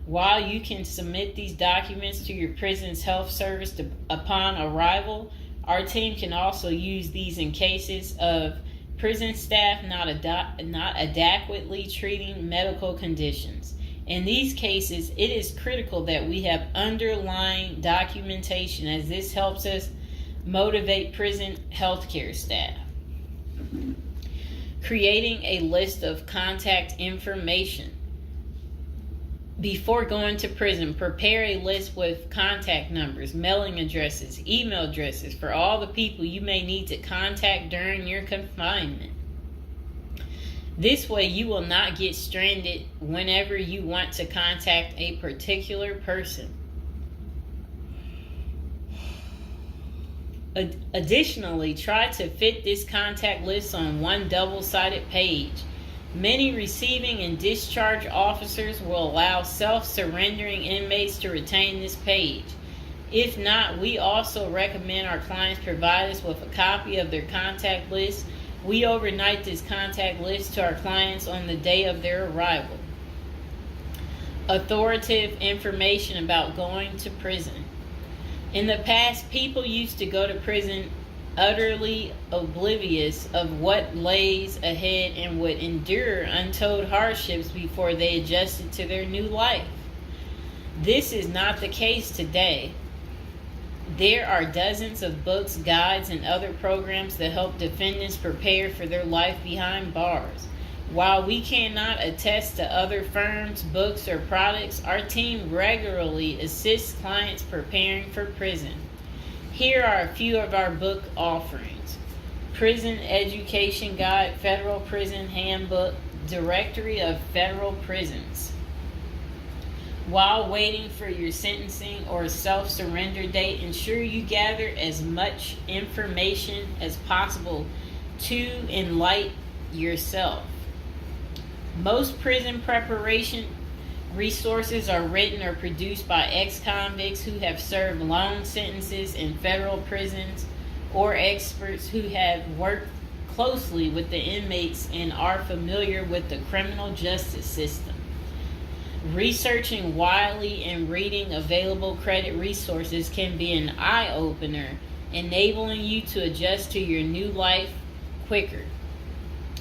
While you can submit these documents to your prison's health service upon arrival, our team can also use these in cases of prison staff not adequately treating medical conditions. In these cases, it is critical that we have underlying documentation, as this helps us motivate prison healthcare staff. Creating a list of contact information. Before going to prison, prepare a list with contact numbers, mailing addresses, email addresses for all the people you may need to contact during your confinement. This way, you will not get stranded whenever you want to contact a particular person. Additionally, try to fit this contact list on one double-sided page. Many receiving and discharge officers will allow self-surrendering inmates to retain this page. If not, we also recommend our clients provide us with a copy of their contact list. We overnight this contact list to our clients on the day of their arrival. Authoritative information about going to prison. In the past, people used to go to prison utterly oblivious of what lays ahead and would endure untold hardships before they adjusted to their new life. This is not the case today. There are dozens of books, guides, and other programs that help defendants prepare for their life behind bars. While we cannot attest to other firms, books, or products, our team regularly assists clients preparing for prison. Here are a few of our book offerings: Prison Education Guide, Federal Prison Handbook, Directory of Federal Prisons. While waiting for your sentencing or self-surrender date, ensure you gather as much information as possible to enlighten yourself. Most prison preparation resources are written or produced by ex-convicts who have served long sentences in federal prisons, or experts who have worked closely with the inmates and are familiar with the criminal justice system. Researching widely and reading available credit resources can be an eye-opener enabling you to adjust to your new life quicker.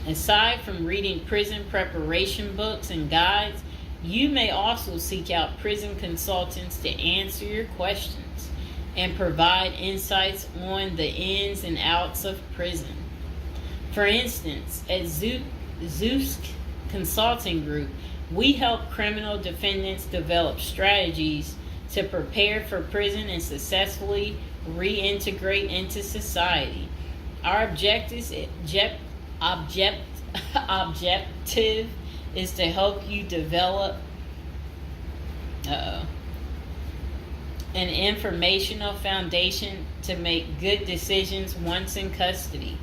Aside from reading prison preparation books and guides, you may also seek out prison consultants to answer your questions and provide insights on the ins and outs of prison. For instance, at Zeus Consulting Group, we help criminal defendants develop strategies to prepare for prison and successfully reintegrate into society. Our objective is to help you develop an informational foundation to make good decisions once in custody.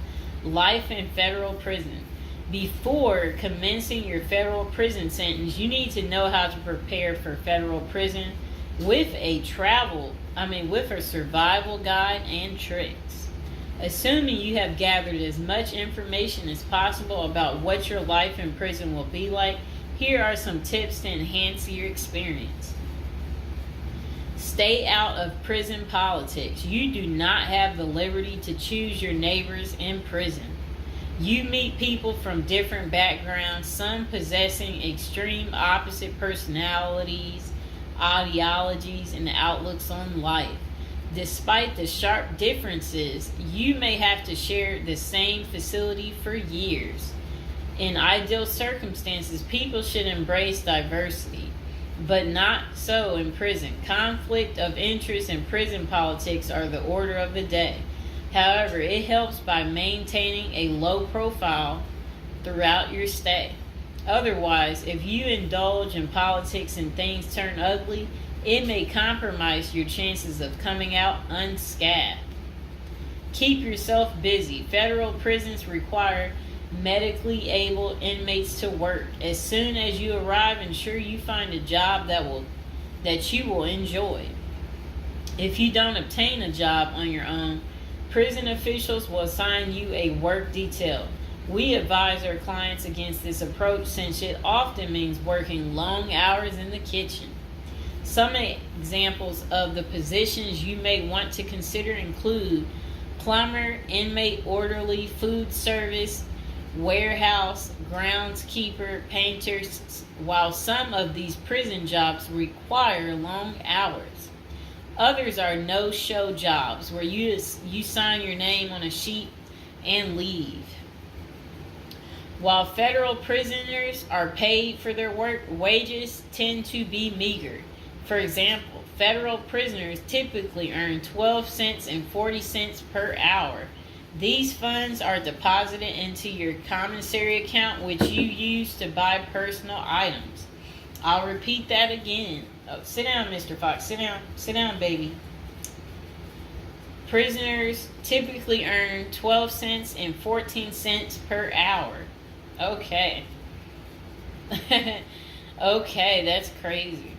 Life in federal prison. Before commencing your federal prison sentence, you need to know how to prepare for federal prison with a survival guide and tricks. Assuming you have gathered as much information as possible about what your life in prison will be like, here are some tips to enhance your experience. Stay out of prison politics. You do not have the liberty to choose your neighbors in prison. You meet people from different backgrounds, some possessing extreme opposite personalities, ideologies, and outlooks on life. Despite the sharp differences, you may have to share the same facility for years. In ideal circumstances, people should embrace diversity, but not so in prison. Conflict of interest and prison politics are the order of the day. However, it helps by maintaining a low profile throughout your stay. Otherwise, if you indulge in politics and things turn ugly, it may compromise your chances of coming out unscathed. Keep yourself busy. Federal prisons require medically able inmates to work. As soon as you arrive, ensure you find a job that you will enjoy. If you don't obtain a job on your own, prison officials will assign you a work detail. We advise our clients against this approach since it often means working long hours in the kitchen. Some examples of the positions you may want to consider include plumber, inmate orderly, food service, warehouse, groundskeeper, painters. While some of these prison jobs require long hours, others are no-show jobs where you sign your name on a sheet and leave. While federal prisoners are paid for their work, wages tend to be meager. For example, federal prisoners typically earn 12 cents and 40 cents per hour. These funds are deposited into your commissary account, which you use to buy personal items. I'll repeat that again. Oh, sit down, Mr. Fox. Sit down. Sit down, baby. Prisoners typically earn 12 cents and 14 cents per hour. Okay. Okay, that's crazy.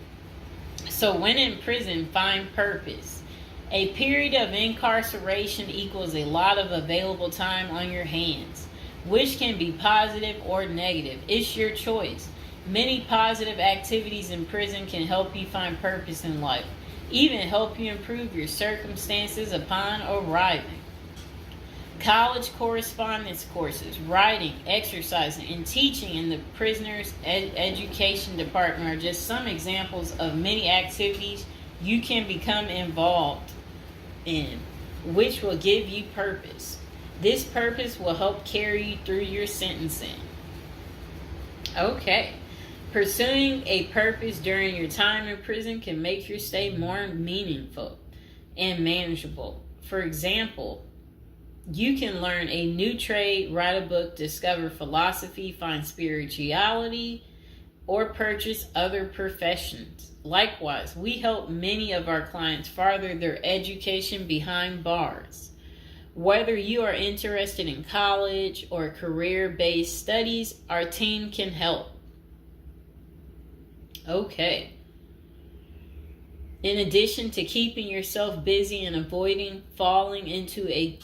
So when in prison, find purpose. A period of incarceration equals a lot of available time on your hands, which can be positive or negative. It's your choice. Many positive activities in prison can help you find purpose in life, even help you improve your circumstances upon arriving. College correspondence courses, writing, exercising, and teaching in the prisoner's education department are just some examples of many activities you can become involved in, which will give you purpose. This purpose will help carry you through your sentencing. Okay. Pursuing a purpose during your time in prison can make your stay more meaningful and manageable. For example, you can learn a new trade, write a book, discover philosophy, find spirituality, or purchase other professions. Likewise, we help many of our clients further their education behind bars. Whether you are interested in college or career-based studies, our team can help. Okay. In addition to keeping yourself busy and avoiding falling into a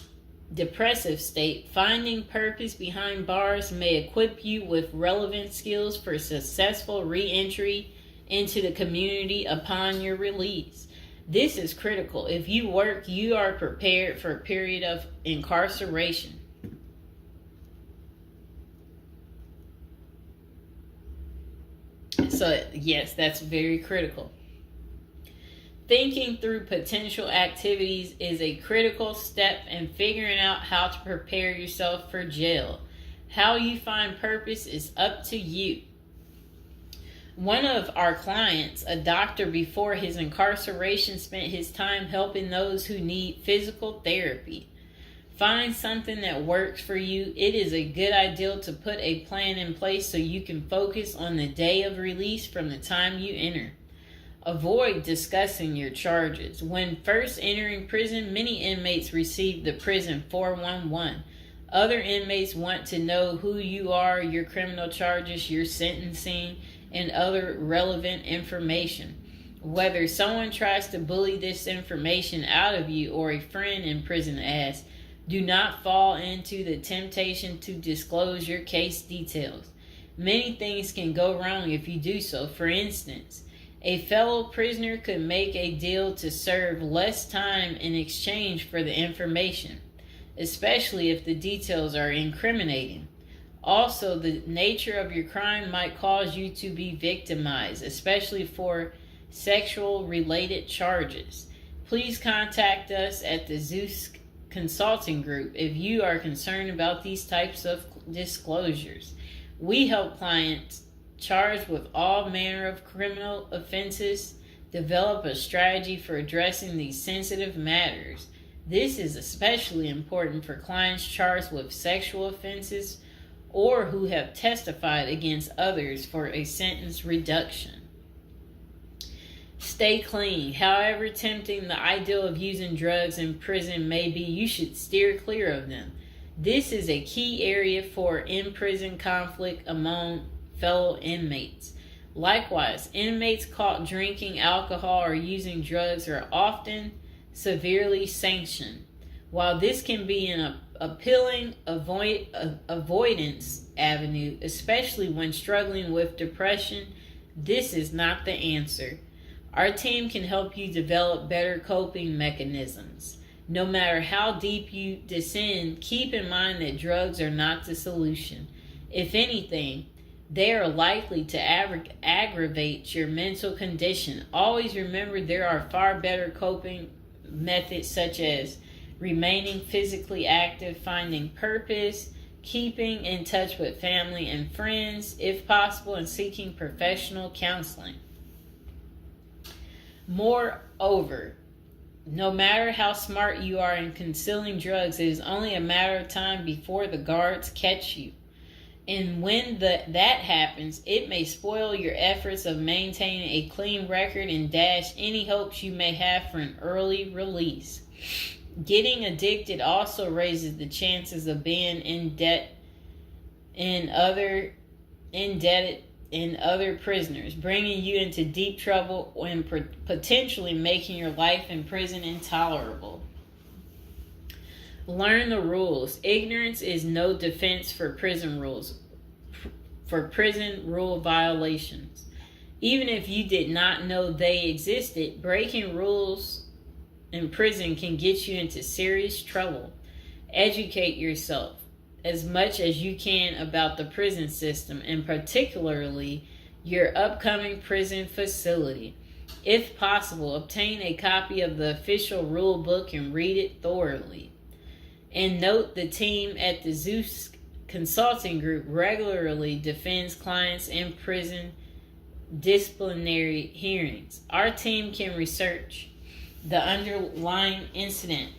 depressive state, finding purpose behind bars may equip you with relevant skills for successful re-entry into the community upon your release. This is critical. If you work, you are prepared for a period of incarceration. So, yes, that's very critical. Thinking through potential activities is a critical step in figuring out how to prepare yourself for jail. How you find purpose is up to you. One of our clients, a doctor before his incarceration, spent his time helping those who need physical therapy. Find something that works for you. It is a good idea to put a plan in place so you can focus on the day of release from the time you enter. Avoid discussing your charges. When first entering prison, many inmates receive the prison 411. Other inmates want to know who you are, your criminal charges, your sentencing, and other relevant information. Whether someone tries to bully this information out of you or a friend in prison asks, do not fall into the temptation to disclose your case details. Many things can go wrong if you do so. For instance, a fellow prisoner could make a deal to serve less time in exchange for the information, especially if the details are incriminating. Also, the nature of your crime might cause you to be victimized, especially for sexual-related charges. Please contact us at the Zeus Consulting Group if you are concerned about these types of disclosures. We help clients charged with all manner of criminal offenses develop a strategy for addressing these sensitive matters. This is especially important for clients charged with sexual offenses or who have testified against others for a sentence reduction. Stay clean. However tempting the ideal of using drugs in prison may be, you should steer clear of them. This is a key area for in-prison conflict among fellow inmates. Likewise, inmates caught drinking alcohol or using drugs are often severely sanctioned. While this can be an appealing avoidance avenue, especially when struggling with depression, this is not the answer. Our team can help you develop better coping mechanisms. No matter how deep you descend, keep in mind that drugs are not the solution. If anything, they are likely to aggravate your mental condition. Always remember there are far better coping methods such as remaining physically active, finding purpose, keeping in touch with family and friends, if possible, and seeking professional counseling. Moreover, no matter how smart you are in concealing drugs, it is only a matter of time before the guards catch you. And when that happens, it may spoil your efforts of maintaining a clean record and dash any hopes you may have for an early release. Getting addicted also raises the chances of being indebted in other prisoners, bringing you into deep trouble and potentially making your life in prison intolerable. Learn the rules. Ignorance is no defense for prison rules, for prison rule violations. Even if you did not know they existed, breaking rules in prison can get you into serious trouble. Educate yourself as much as you can about the prison system, and particularly your upcoming prison facility. If possible, obtain a copy of the official rule book and read it thoroughly. And note, the team at the Zeus Consulting Group regularly defends clients in prison disciplinary hearings. Our team can research the underlying incident,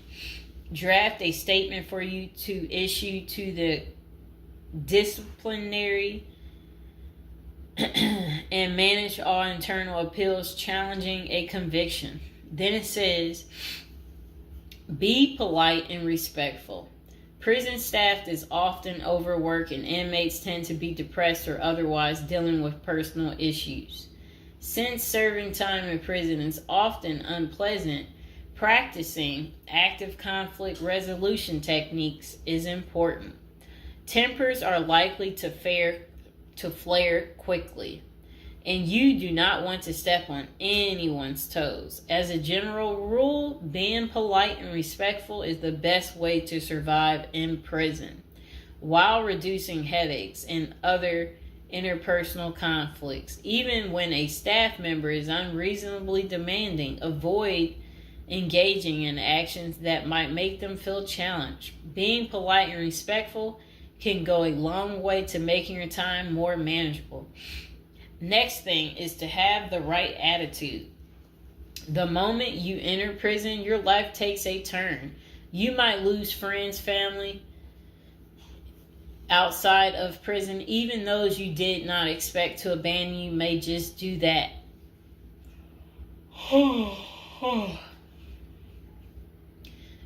draft a statement for you to issue to the disciplinary, and manage all internal appeals challenging a conviction. Then it says, be polite and respectful. Prison staff is often overworked and inmates tend to be depressed or otherwise dealing with personal issues. Since serving time in prison is often unpleasant, practicing active conflict resolution techniques is important. Tempers are likely to flare quickly. and you do not want to step on anyone's toes. As a general rule, being polite and respectful is the best way to survive in prison, while reducing headaches and other interpersonal conflicts. Even when a staff member is unreasonably demanding, avoid engaging in actions that might make them feel challenged. Being polite and respectful can go a long way to making your time more manageable. Next thing is to have the right attitude. The moment you enter prison, your life takes a turn. You might lose friends, family outside of prison. Even those you did not expect to abandon you may just do that.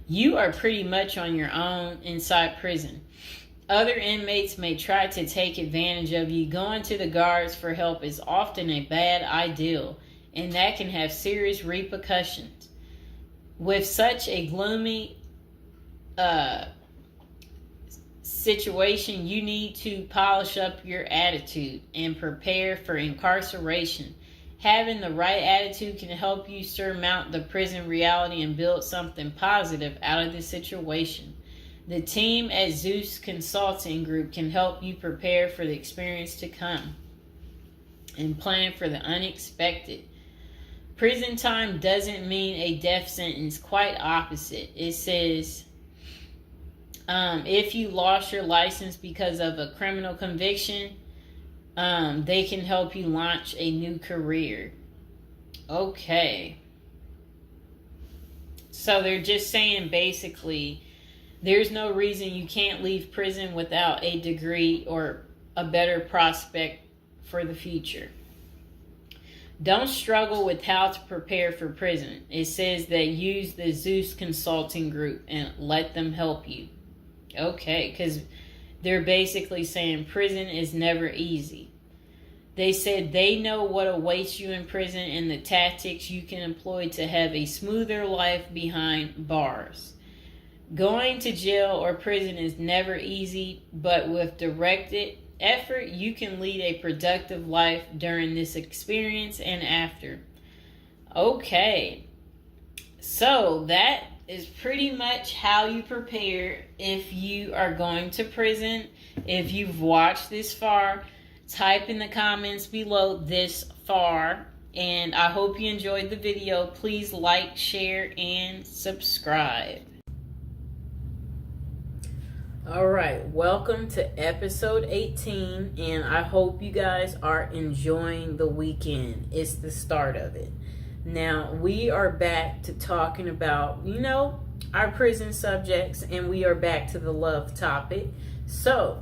You are pretty much on your own inside prison. Other inmates may try to take advantage of you. Going to the guards for help is often a bad idea, and that can have serious repercussions. With such a gloomy situation, you need to polish up your attitude and prepare for incarceration. Having the right attitude can help you surmount the prison reality and build something positive out of the situation. The team at Zeus Consulting Group can help you prepare for the experience to come and plan for the unexpected. Prison time doesn't mean a death sentence, quite opposite. It says if you lost your license because of a criminal conviction, they can help you launch a new career. Okay. So they're just saying basically, there's no reason you can't leave prison without a degree or a better prospect for the future. Don't struggle with how to prepare for prison. It says that use the Zeus Consulting Group and let them help you. Okay, because they're basically saying prison is never easy. They said they know what awaits you in prison and the tactics you can employ to have a smoother life behind bars. Going to jail or prison is never easy, but with directed effort, you can lead a productive life during this experience and after. Okay, so that is pretty much how you prepare if you are going to prison. If you've watched this far, type in the comments below this far, and I hope you enjoyed the video. Please like, share, and subscribe. All right, welcome to episode 18, and I hope you guys are enjoying the weekend. It's the start of it. Now, we are back to talking about, our prison subjects, and we are back to the love topic. So,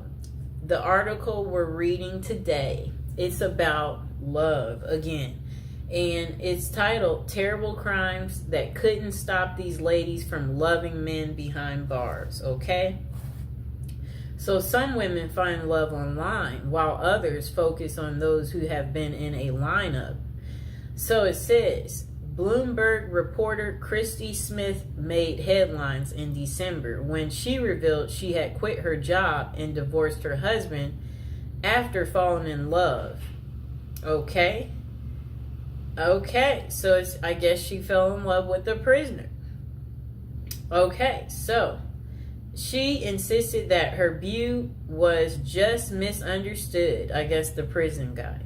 the article we're reading today, it's about love again. And it's titled, Terrible Crimes That Couldn't Stop These Ladies from Loving Men Behind Bars, okay? So some women find love online, while others focus on those who have been in a lineup. So it says, Bloomberg reporter Christy Smith made headlines in December when she revealed she had quit her job and divorced her husband after falling in love. Okay, so I guess she fell in love with the prisoner. Okay, so she insisted that her view was just misunderstood, I guess the prison guy.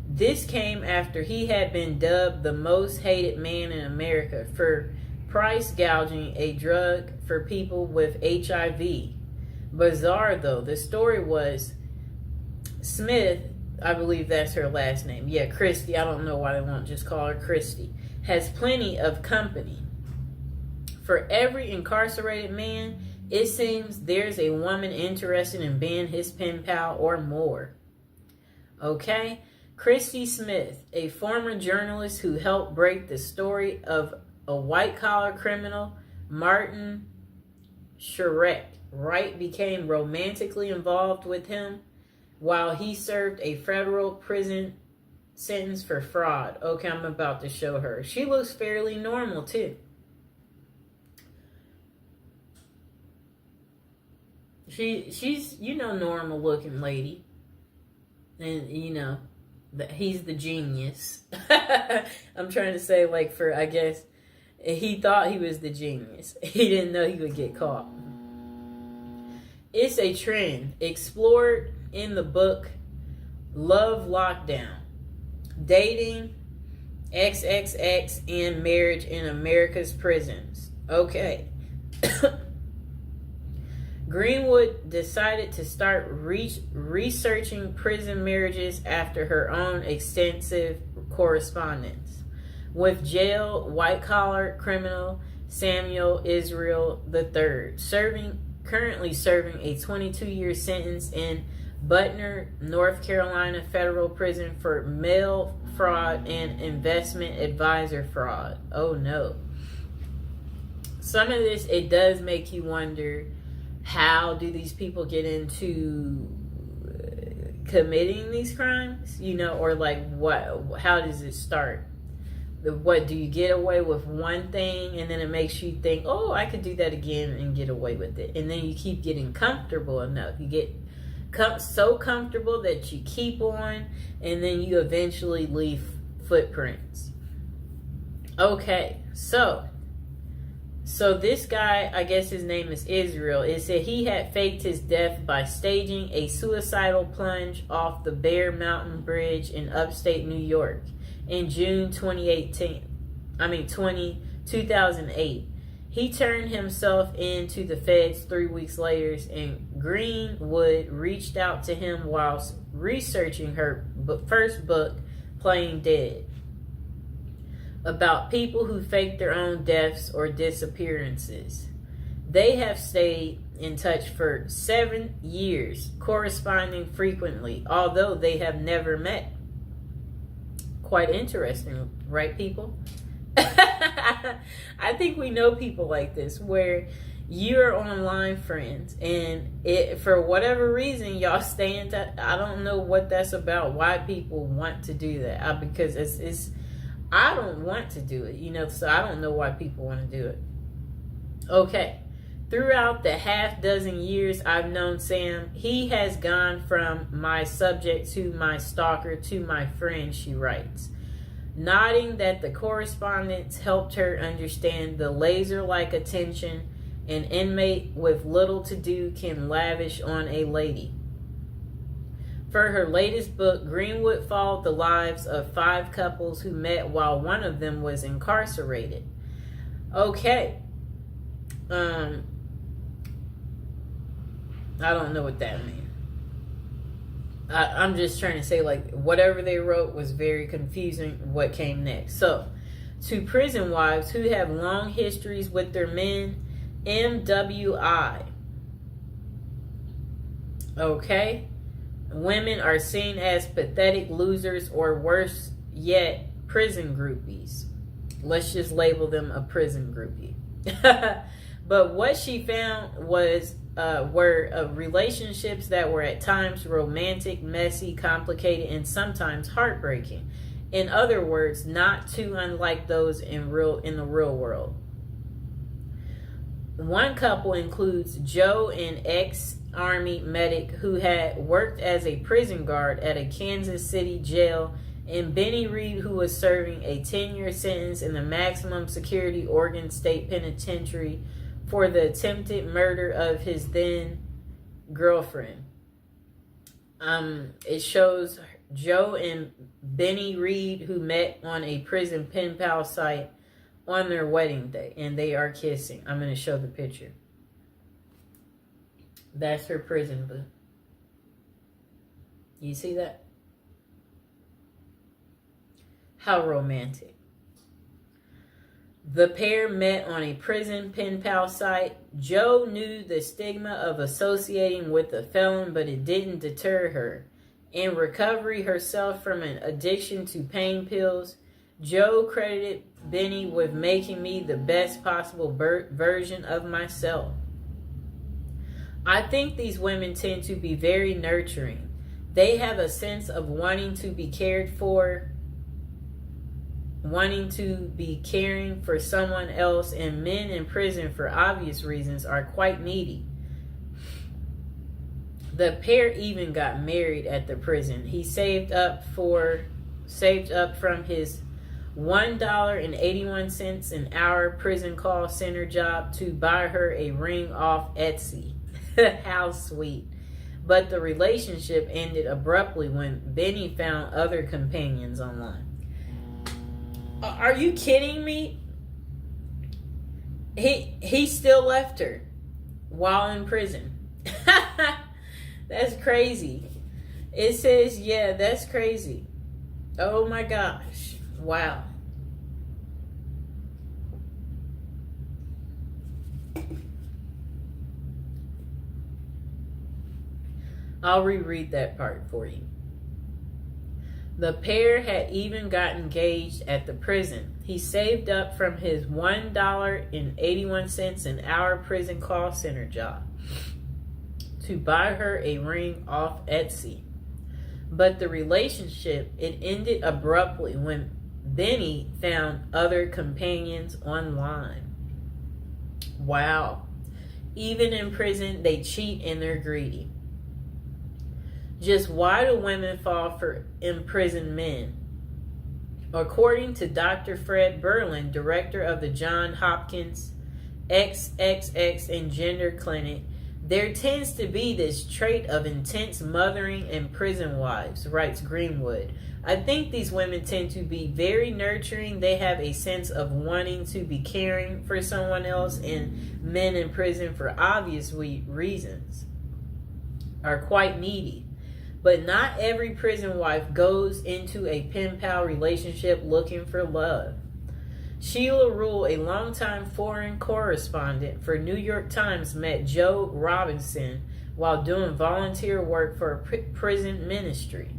This came after he had been dubbed the most hated man in America for price gouging a drug for people with HIV. Bizarre though, the story was Smith, I believe that's her last name. Yeah, Christy, I don't know why they won't just call her Christy, has plenty of company. For every incarcerated man, it seems there's a woman interested in being his pen pal or more. Okay? Christy Smith, a former journalist who helped break the story of a white-collar criminal, Martin Shkreli, Wright became romantically involved with him while he served a federal prison sentence for fraud. Okay, I'm about to show her. She looks fairly normal, too. She's, normal looking lady. And, He's the genius. I'm trying to say, like, I guess, he thought he was the genius. He didn't know he would get caught. It's a trend explored in the book Love Lockdown: Dating, XXX, and Marriage in America's Prisons. Okay. Greenwood decided to start researching prison marriages after her own extensive correspondence with jail white-collar criminal Samuel Israel III, currently serving a 22-year sentence in Butner, North Carolina federal prison for mail fraud and investment advisor fraud. Oh no. Some of this, it does make you wonder, how do these people get into committing these crimes? Or like how does it start? What do you get away with one thing and then it makes you think, oh, I could do that again and get away with it. And then you keep getting comfortable enough. You get so comfortable that you keep on, and then you eventually leave footprints. Okay, so this guy, I guess his name is Israel, it said he had faked his death by staging a suicidal plunge off the Bear Mountain Bridge in upstate New York in June 2008. He turned himself in to the feds 3 weeks later, and Greenwood reached out to him whilst researching her first book, Playing Dead, about people who fake their own deaths or disappearances. They have stayed in touch for 7 years, corresponding frequently, although they have never met. Quite interesting, right, people? I think we know people like this, where you're online friends, and for whatever reason y'all stay in touch. I don't know what that's about, why people want to do that. Because it's I don't want to do it, so I don't know why people want to do it. Okay. Throughout the half dozen years I've known Sam, he has gone from my subject to my stalker to my friend, she writes, nodding that the correspondence helped her understand the laser-like attention an inmate with little to do can lavish on a lady. For her latest book, Greenwood followed the lives of 5 couples who met while one of them was incarcerated. Okay. I don't know what that means. I'm just trying to say, like, whatever they wrote was very confusing. What came next? So, to prison wives who have long histories with their men, MWI. Okay? Women are seen as pathetic losers, or worse yet, prison groupies. Let's just label them a prison groupie. But what she found were relationships that were at times romantic, messy, complicated, and sometimes heartbreaking. In other words, not too unlike those in the real world. One couple includes Joe, an ex-Army medic who had worked as a prison guard at a Kansas City jail, and Benny Reed, who was serving a 10-year sentence in the maximum security Oregon State Penitentiary for the attempted murder of his then girlfriend. It shows Joe and Benny Reed, who met on a prison pen pal site, on their wedding day, and they are kissing. I'm going to show the picture. That's her prison book. You see that? How romantic. The pair met on a prison pen pal site. Joe knew the stigma of associating with a felon, but it didn't deter her. In recovery herself from an addiction to pain pills, Joe credited Benny with making me the best possible version of myself. I think these women tend to be very nurturing. They have a sense of wanting to be cared for, wanting to be caring for someone else, and men in prison, for obvious reasons, are quite needy. The pair even got married at the prison. He saved up from his $1.81 an hour prison call center job to buy her a ring off Etsy. How sweet. But the relationship ended abruptly when Benny found other companions online. Are you kidding me? He still left her while in prison. That's crazy. It says, yeah, that's crazy. Oh my gosh. Wow. I'll reread that part for you. The pair had even got engaged at the prison. He saved up from his $1.81 an hour prison call center job to buy her a ring off Etsy. But the relationship, it ended abruptly when Benny found other companions online. Wow. Even in prison, they cheat and they're greedy. Just why do women fall for imprisoned men? According to Dr. Fred Berlin, director of the Johns Hopkins XXX and Gender Clinic, there tends to be this trait of intense mothering in prison wives, writes Greenwood. I think these women tend to be very nurturing. They have a sense of wanting to be caring for someone else, and men in prison, for obvious reasons, are quite needy. But not every prison wife goes into a pen pal relationship looking for love. Sheila Rule, a longtime foreign correspondent for New York Times, met Joe Robinson while doing volunteer work for a prison ministry.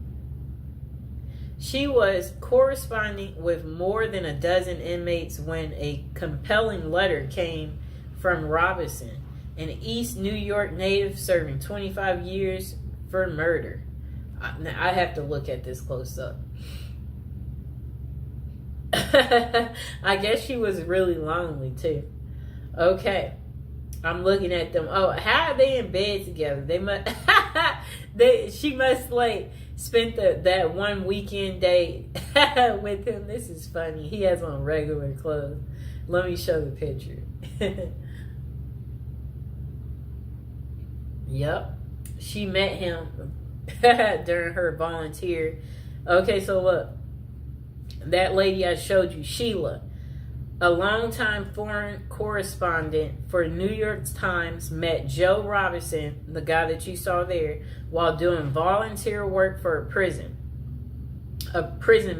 She was corresponding with more than a dozen inmates when a compelling letter came from Robinson, an East New York native serving 25 years for murder. Now, I have to look at this close up. I guess she was really lonely too. Okay, I'm looking at them. Oh, how are they in bed together? They must. She must like spent that one weekend day with him. This is funny. He has on regular clothes. Let me show the picture. Yep, she met him during her volunteer. Okay, so look, that lady I showed you, Sheila, a longtime foreign correspondent for New York Times, met Joe Robinson, the guy that you saw there, while doing volunteer work for a prison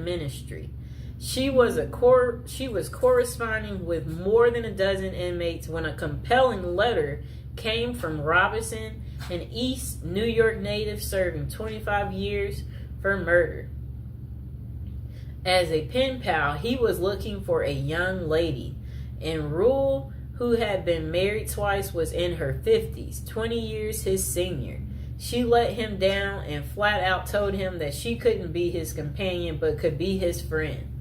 ministry. She was corresponding with more than a dozen inmates when a compelling letter came from Robinson, an East New York native serving 25 years for murder. As a pen pal, he was looking for a young lady, and Rule, who had been married twice, was in her 50s, 20 years his senior. She let him down and flat out told him that she couldn't be his companion but could be his friend.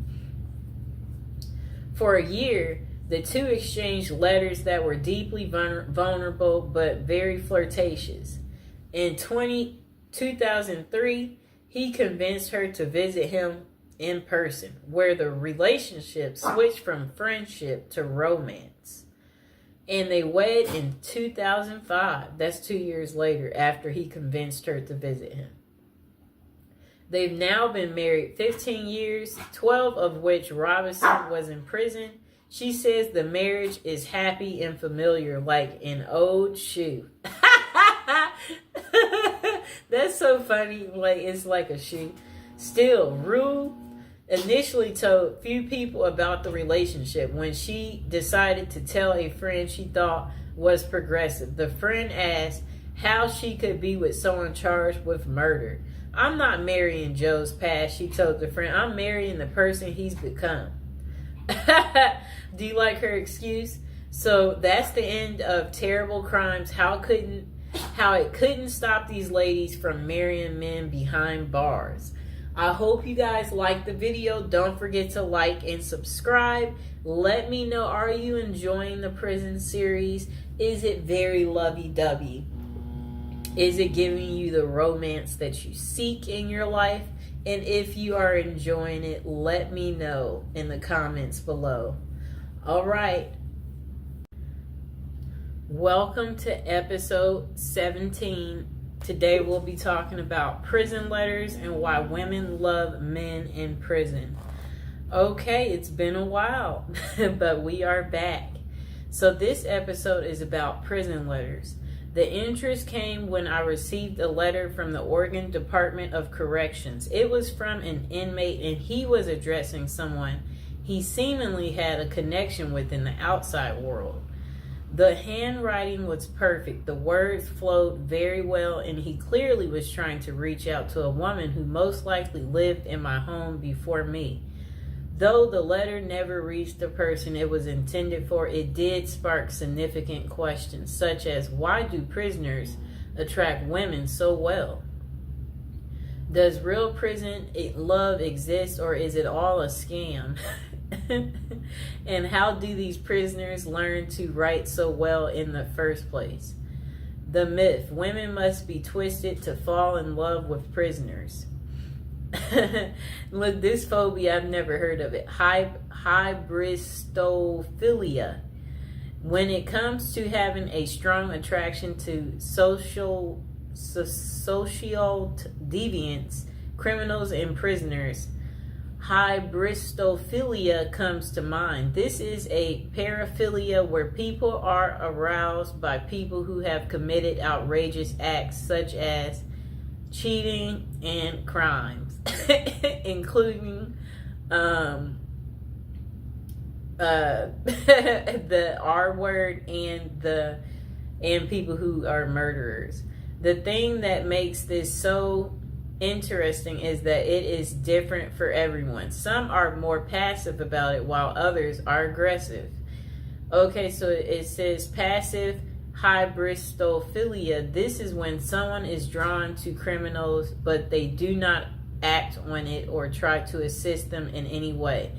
For a year, the two exchanged letters that were deeply vulnerable but very flirtatious. In 2003, he convinced her to visit him in person, where the relationship switched from friendship to romance. And they wed in 2005. That's 2 years later, after he convinced her to visit him. They've now been married 15 years, 12 of which Robinson was in prison. She says the marriage is happy and familiar, like an old shoe. That's so funny. Like, it's like a shoe. Still, Rue initially told few people about the relationship. When she decided to tell a friend she thought was progressive, the friend asked how she could be with someone charged with murder. I'm not marrying Joe's past, she told the friend. I'm marrying the person he's become. Do you like her excuse? So that's the end of Terrible Crimes. How it couldn't stop these ladies from marrying men behind bars. I hope you guys liked the video. Don't forget to like and subscribe. Let me know, are you enjoying the prison series? Is it very lovey-dovey? Is it giving you the romance that you seek in your life? And if you are enjoying it, let me know in the comments below. All right. Welcome to episode 17. Today we'll be talking about prison letters and why women love men in prison. Okay, it's been a while, but we are back. So this episode is about prison letters. The interest came when I received a letter from the Oregon Department of Corrections. It was from an inmate, and he was addressing someone he seemingly had a connection with in the outside world. The handwriting was perfect. The words flowed very well, and he clearly was trying to reach out to a woman who most likely lived in my home before me. Though the letter never reached the person it was intended for, it did spark significant questions, such as why do prisoners attract women so well? Does real prison love exist, or is it all a scam? And how do these prisoners learn to write so well in the first place? The myth, women must be twisted to fall in love with prisoners. Look, this phobia, I've never heard of it. Hybristophilia. When it comes to having a strong attraction to social deviants, criminals, and prisoners, hybristophilia comes to mind. This is a paraphilia where people are aroused by people who have committed outrageous acts such as cheating and crimes, including the R word and people who are murderers. The thing that makes this so interesting is that it is different for everyone. Some are more passive about it while others are aggressive. Okay, so it says passive hybristophilia. This is when someone is drawn to criminals, but they do not act on it or try to assist them in any way.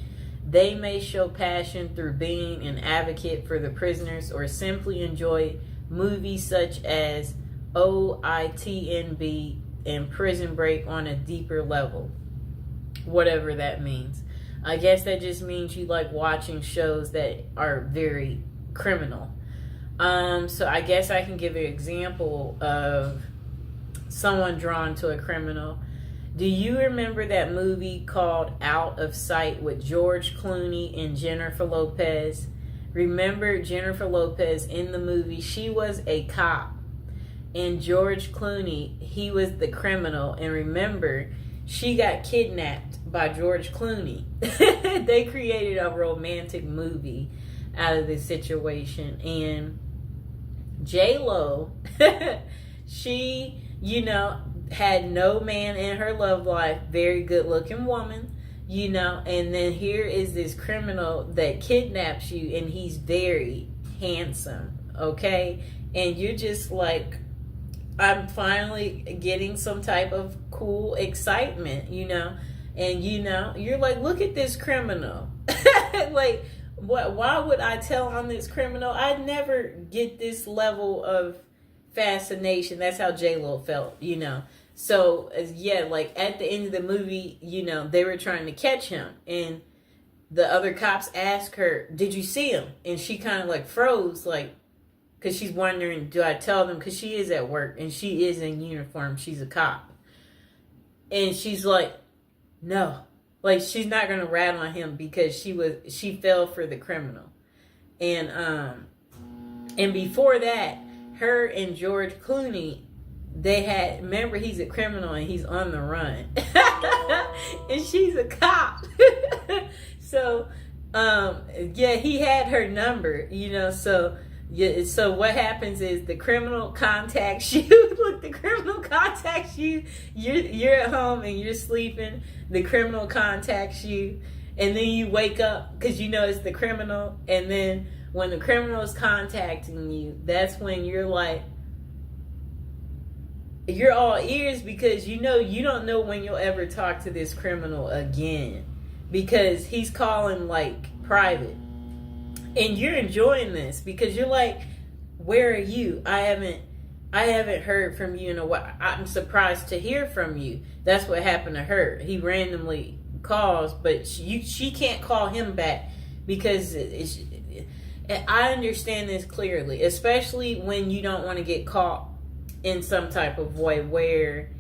They may show passion through being an advocate for the prisoners or simply enjoy movies such as OITNB and Prison Break on a deeper level. Whatever that means. I guess that just means you like watching shows that are very criminal. So I guess I can give an example of someone drawn to a criminal. Do you remember that movie called Out of Sight with George Clooney and Jennifer Lopez? Remember Jennifer Lopez in the movie? She was a cop. And George Clooney, he was the criminal. And remember, she got kidnapped by George Clooney. They created a romantic movie out of this situation. And J-Lo, she, had no man in her love life, very good looking woman, and then here is this criminal that kidnaps you, and he's very handsome, okay? And you're just like, I'm finally getting some type of cool excitement, and you're like, look at this criminal. Like, why would I tell on this criminal? I'd never get this level of fascination. That's how J-Lo felt, So, yeah, like at the end of the movie, they were trying to catch him. And the other cops asked her, did you see him? And she kind of like froze, like, because she's wondering, do I tell them? Because she is at work and she is in uniform. She's a cop. And she's like, no. Like, she's not going to rat on him because she fell for the criminal. And before that, her and George Clooney, remember, he's a criminal and he's on the run. And she's a cop. So, he had her number, so what happens is the criminal contacts you. Look, the criminal contacts you. You're at home and you're sleeping. The criminal contacts you. And then you wake up because it's the criminal. And then when the criminal is contacting you, that's when you're like, you're all ears because you don't know when you'll ever talk to this criminal again because he's calling like private. And you're enjoying this because you're like, where are you? I haven't I haven't heard from you in a while. I'm surprised to hear from you. That's what happened to her. He randomly calls, but she can't call him back because I understand this clearly, especially when you don't want to get caught in some type of way where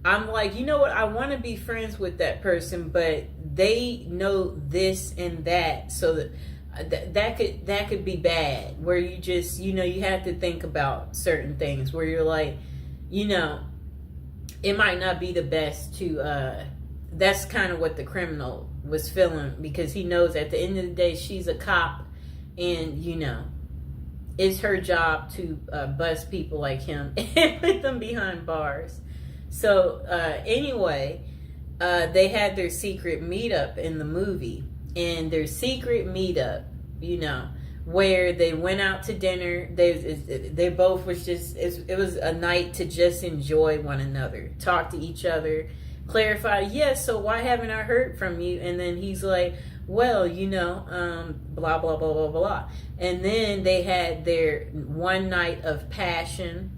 I'm like, you know what, I want to be friends with that person, but they know this and that, so that could be bad, where you just, you have to think about certain things where you're like, it might not be the best to that's kind of what the criminal was feeling, because he knows at the end of the day she's a cop, and it's her job to bust people like him and put them behind bars. So anyway, they had their secret meetup in the movie, and their secret meetup, where they went out to dinner. They both was just, it was a night to just enjoy one another, talk to each other, clarify, yes, so why haven't I heard from you? And then he's like, well, blah, blah, blah, blah, blah. And then they had their one night of passion.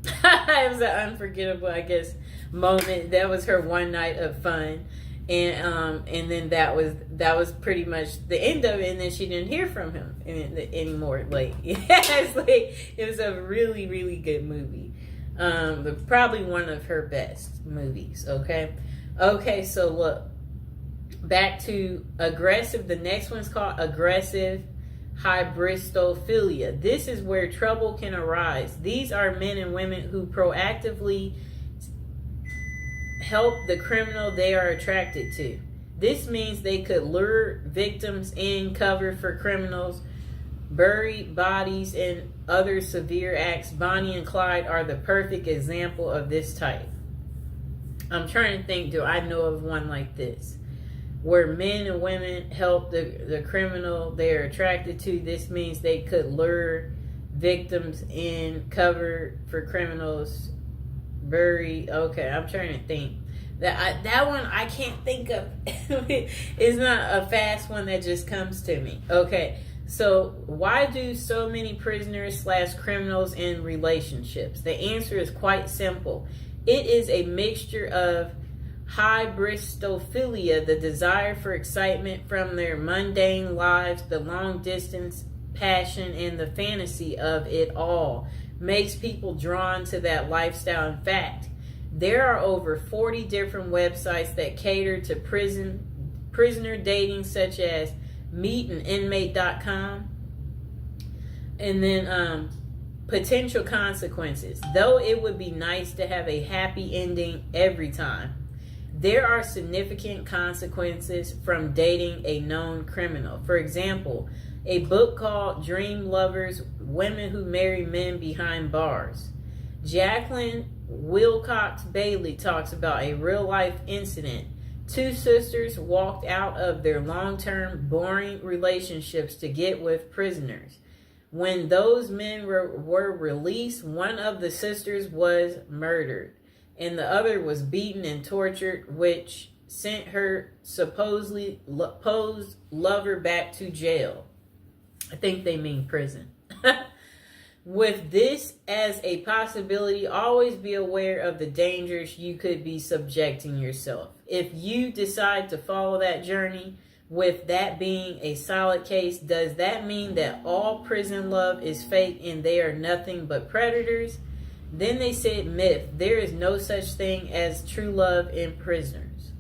It was an unforgettable, I guess, moment. That was her one night of fun. And then that was pretty much the end of it, and then she didn't hear from him anymore. Like, it was a really, really good movie. Probably one of her best movies. Okay, so look, back to aggressive. The next one's called aggressive hybristophilia. This is where trouble can arise. These are men and women who proactively help the criminal they are attracted to. This means they could lure victims in, cover for criminals, bury bodies, and other severe acts. Bonnie and Clyde are the perfect example of this type. I'm trying to think, do I know of one like this? Where men and women help the criminal they're attracted to. This means they could lure victims in, cover for criminals, bury. Okay, I'm trying to think. That one I can't think of. It's not a fast one that just comes to me. Okay, so why do so many prisoners / criminals in relationships? The answer is quite simple. It is a mixture of hybristophilia, the desire for excitement from their mundane lives, the long distance passion, and the fantasy of it all makes people drawn to that lifestyle. In fact, there are over 40 different websites that cater to prisoner dating, such as meetaninmate.com. And then potential consequences. Though it would be nice to have a happy ending every time, there are significant consequences from dating a known criminal. For example, a book called Dream Lovers: Women Who Marry Men Behind Bars. Jacqueline Wilcox Bailey talks about a real-life incident. Two sisters walked out of their long-term, boring relationships to get with prisoners. When those men were released, one of the sisters was murdered, and the other was beaten and tortured, which sent her supposedly posed lover back to jail. I think they mean prison. With this as a possibility, always be aware of the dangers you could be subjecting yourself. If you decide to follow that journey, with that being a solid case, does that mean that all prison love is fake and they are nothing but predators? Then they said myth. There is no such thing as true love in prisoners.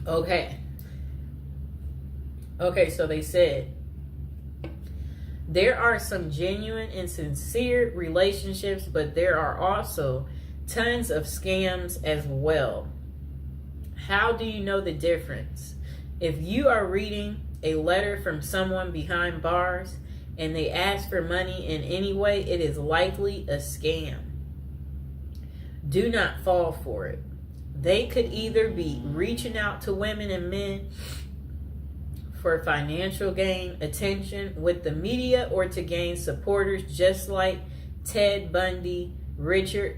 Okay, so they said there are some genuine and sincere relationships, but there are also tons of scams as well. How do you know the difference? If you are reading a letter from someone behind bars and they ask for money in any way, it is likely a scam. Do not fall for it. They could either be reaching out to women and men for financial gain, attention with the media, or to gain supporters, just like Ted Bundy, Richard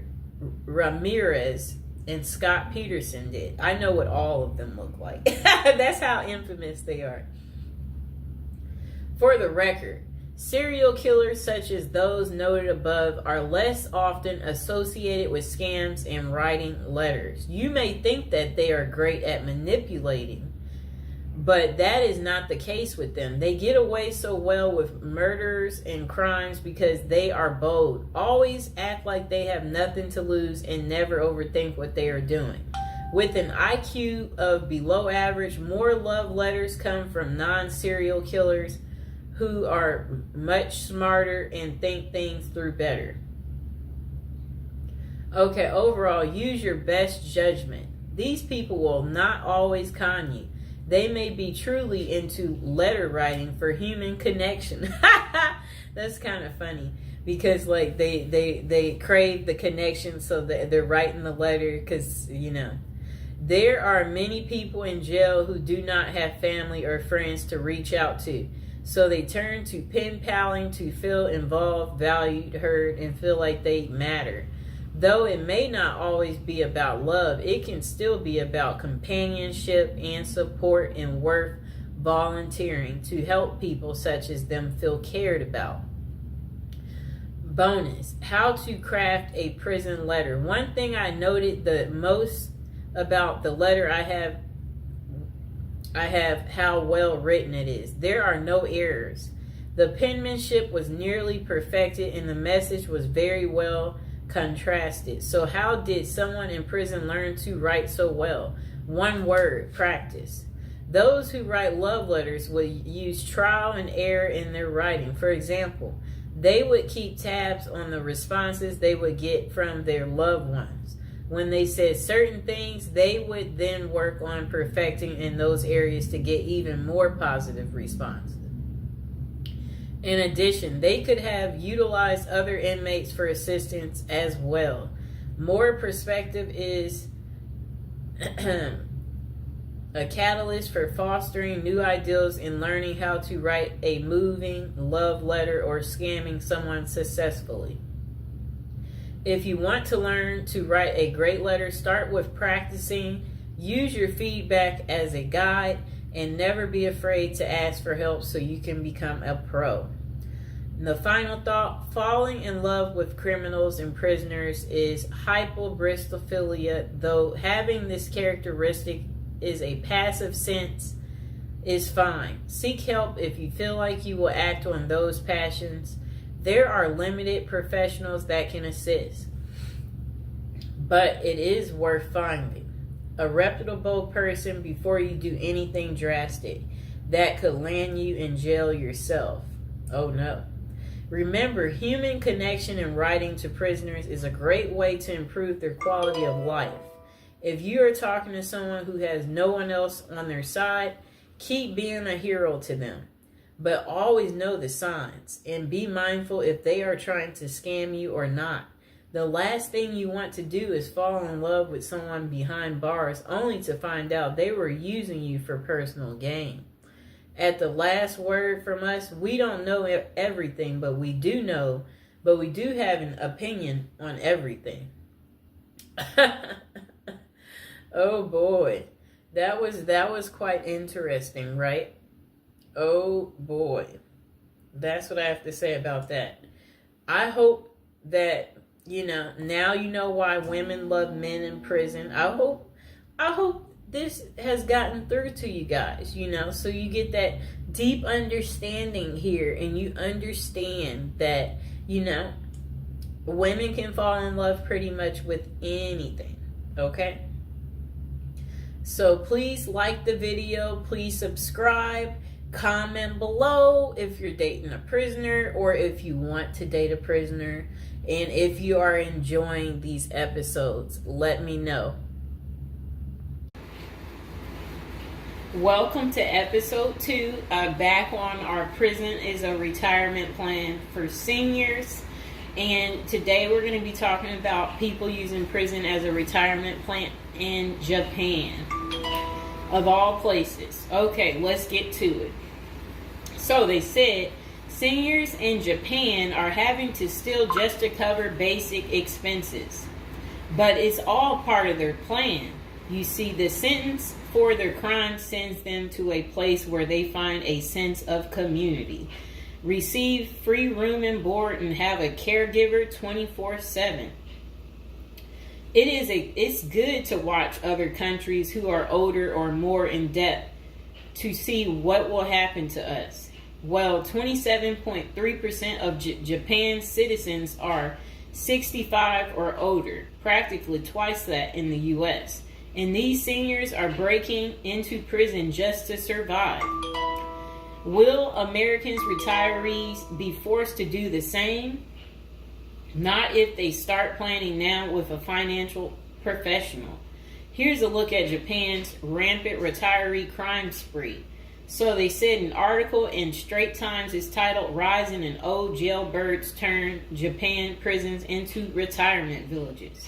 Ramirez, and Scott Peterson did. I know what all of them look like. That's how infamous they are. For the record, serial killers such as those noted above are less often associated with scams and writing letters. You may think that they are great at manipulating, but that is not the case with them. They get away so well with murders and crimes because they are bold, always act like they have nothing to lose, and never overthink what they are doing. With an IQ of below average, more love letters come from non-serial killers who are much smarter and think things through better. Okay, overall, use your best judgment. These people will not always con you. They may be truly into letter writing for human connection. That's kind of funny because like they crave the connection, so that they're writing the letter because, you know, there are many people in jail who do not have family or friends to reach out to. So they turn to pen paling to feel involved, valued, heard, and feel like they matter. Though it may not always be about love, it can still be about companionship and support, and worth volunteering to help people such as them feel cared about. Bonus: how to craft a prison letter. One thing I noted the most about the letter I have how well written it is. There are no errors. The penmanship was nearly perfected, and the message was very well contrasted. So how did someone in prison learn to write so well? One word: practice. Those who write love letters will use trial and error in their writing. For example, they would keep tabs on the responses they would get from their loved ones. When they said certain things, they would then work on perfecting in those areas to get even more positive responses. In addition, they could have utilized other inmates for assistance as well. More perspective is a catalyst for fostering new ideas and learning how to write a moving love letter or scamming someone successfully. If you want to learn to write a great letter, start with practicing. Use your feedback as a guide, and never be afraid to ask for help so you can become a pro. And the final thought: falling in love with criminals and prisoners is hyperbristophilia. Though having this characteristic is a passive sense is fine. Seek help if you feel like you will act on those passions. There are limited professionals that can assist, but it is worth finding a reputable person before you do anything drastic that could land you in jail yourself. Oh no. Remember, human connection and writing to prisoners is a great way to improve their quality of life. If you are talking to someone who has no one else on their side, keep being a hero to them. But always know the signs and be mindful if they are trying to scam you or not. The last thing you want to do is fall in love with someone behind bars only to find out they were using you for personal gain. At the last word from us, we don't know everything, but we do have an opinion on everything. Oh boy. That was quite interesting, right? Oh boy. That's what I have to say about that. I hope that, now you know why women love men in prison. I hope this has gotten through to you guys, so you get that deep understanding here, and you understand that, women can fall in love pretty much with anything, okay? So please like the video, please subscribe, comment below if you're dating a prisoner or if you want to date a prisoner. And if you are enjoying these episodes, let me know. Welcome to episode 2. Back on our Prison is a Retirement Plan for Seniors. And today we're going to be talking about people using prison as a retirement plan in Japan. Of all places. Okay, let's get to it. So they said seniors in Japan are having to steal just to cover basic expenses. But it's all part of their plan. You see, the sentence for their crime sends them to a place where they find a sense of community, receive free room and board, and have a caregiver 24/7. It's good to watch other countries who are older or more in depth to see what will happen to us. Well, 27.3% of Japan's citizens are 65 or older, practically twice that in the U.S. And these seniors are breaking into prison just to survive. Will Americans retirees be forced to do the same? Not if they start planning now with a financial professional. Here's a look at Japan's rampant retiree crime spree. So they said an article in Straits Times is titled "Rising in Old Jailbirds Turn Japan Prisons into Retirement Villages."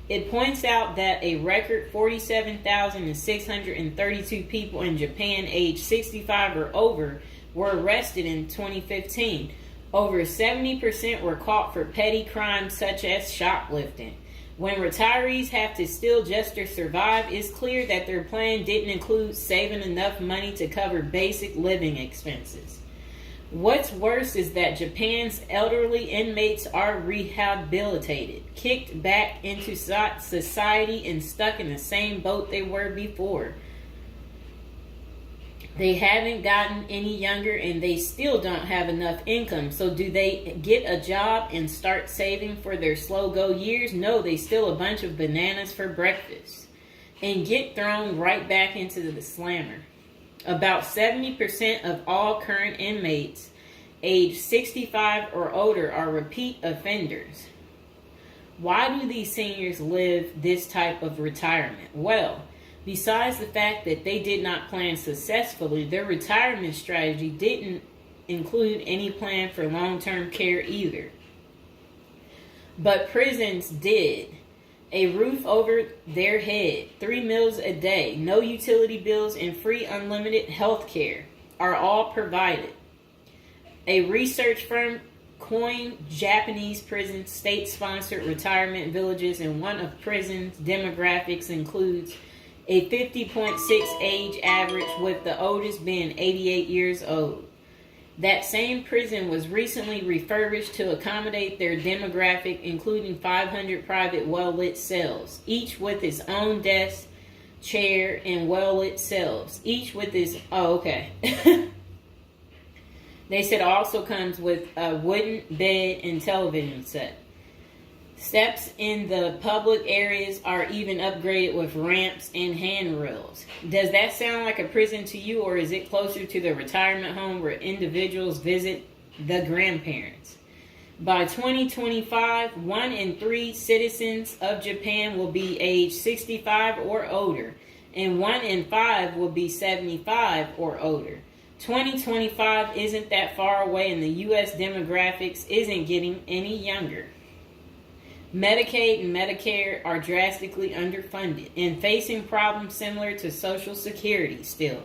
It points out that a record 47,632 people in Japan aged 65 or over were arrested in 2015. Over 70% were caught for petty crimes such as shoplifting. When retirees have to steal just to survive, it's clear that their plan didn't include saving enough money to cover basic living expenses. What's worse is that Japan's elderly inmates are rehabilitated, kicked back into society, and stuck in the same boat they were before. They haven't gotten any younger, and they still don't have enough income. So do they get a job and start saving for their slow-go years? No, they steal a bunch of bananas for breakfast and get thrown right back into the slammer. About 70% of all current inmates aged 65 or older are repeat offenders. Why do these seniors live this type of retirement? Well, besides the fact that they did not plan successfully, their retirement strategy didn't include any plan for long-term care either. But prisons did. A roof over their head, 3 meals a day, no utility bills, and free unlimited health care are all provided. A research firm coined Japanese prisons state-sponsored retirement villages, and one of prisons' demographics includes a 50.6 age average, with the oldest being 88 years old. That same prison was recently refurbished to accommodate their demographic, including 500 private well-lit cells, each with its own desk, chair, and well-lit cells, each with its... Oh, okay. They said it also comes with a wooden bed and television set. Steps in the public areas are even upgraded with ramps and handrails. Does that sound like a prison to you, or is it closer to the retirement home where individuals visit the grandparents? By 2025, 1 in 3 citizens of Japan will be age 65 or older, and 1 in 5 will be 75 or older. 2025 isn't that far away, and the U.S. demographics isn't getting any younger. Medicaid and Medicare are drastically underfunded and facing problems similar to Social Security still.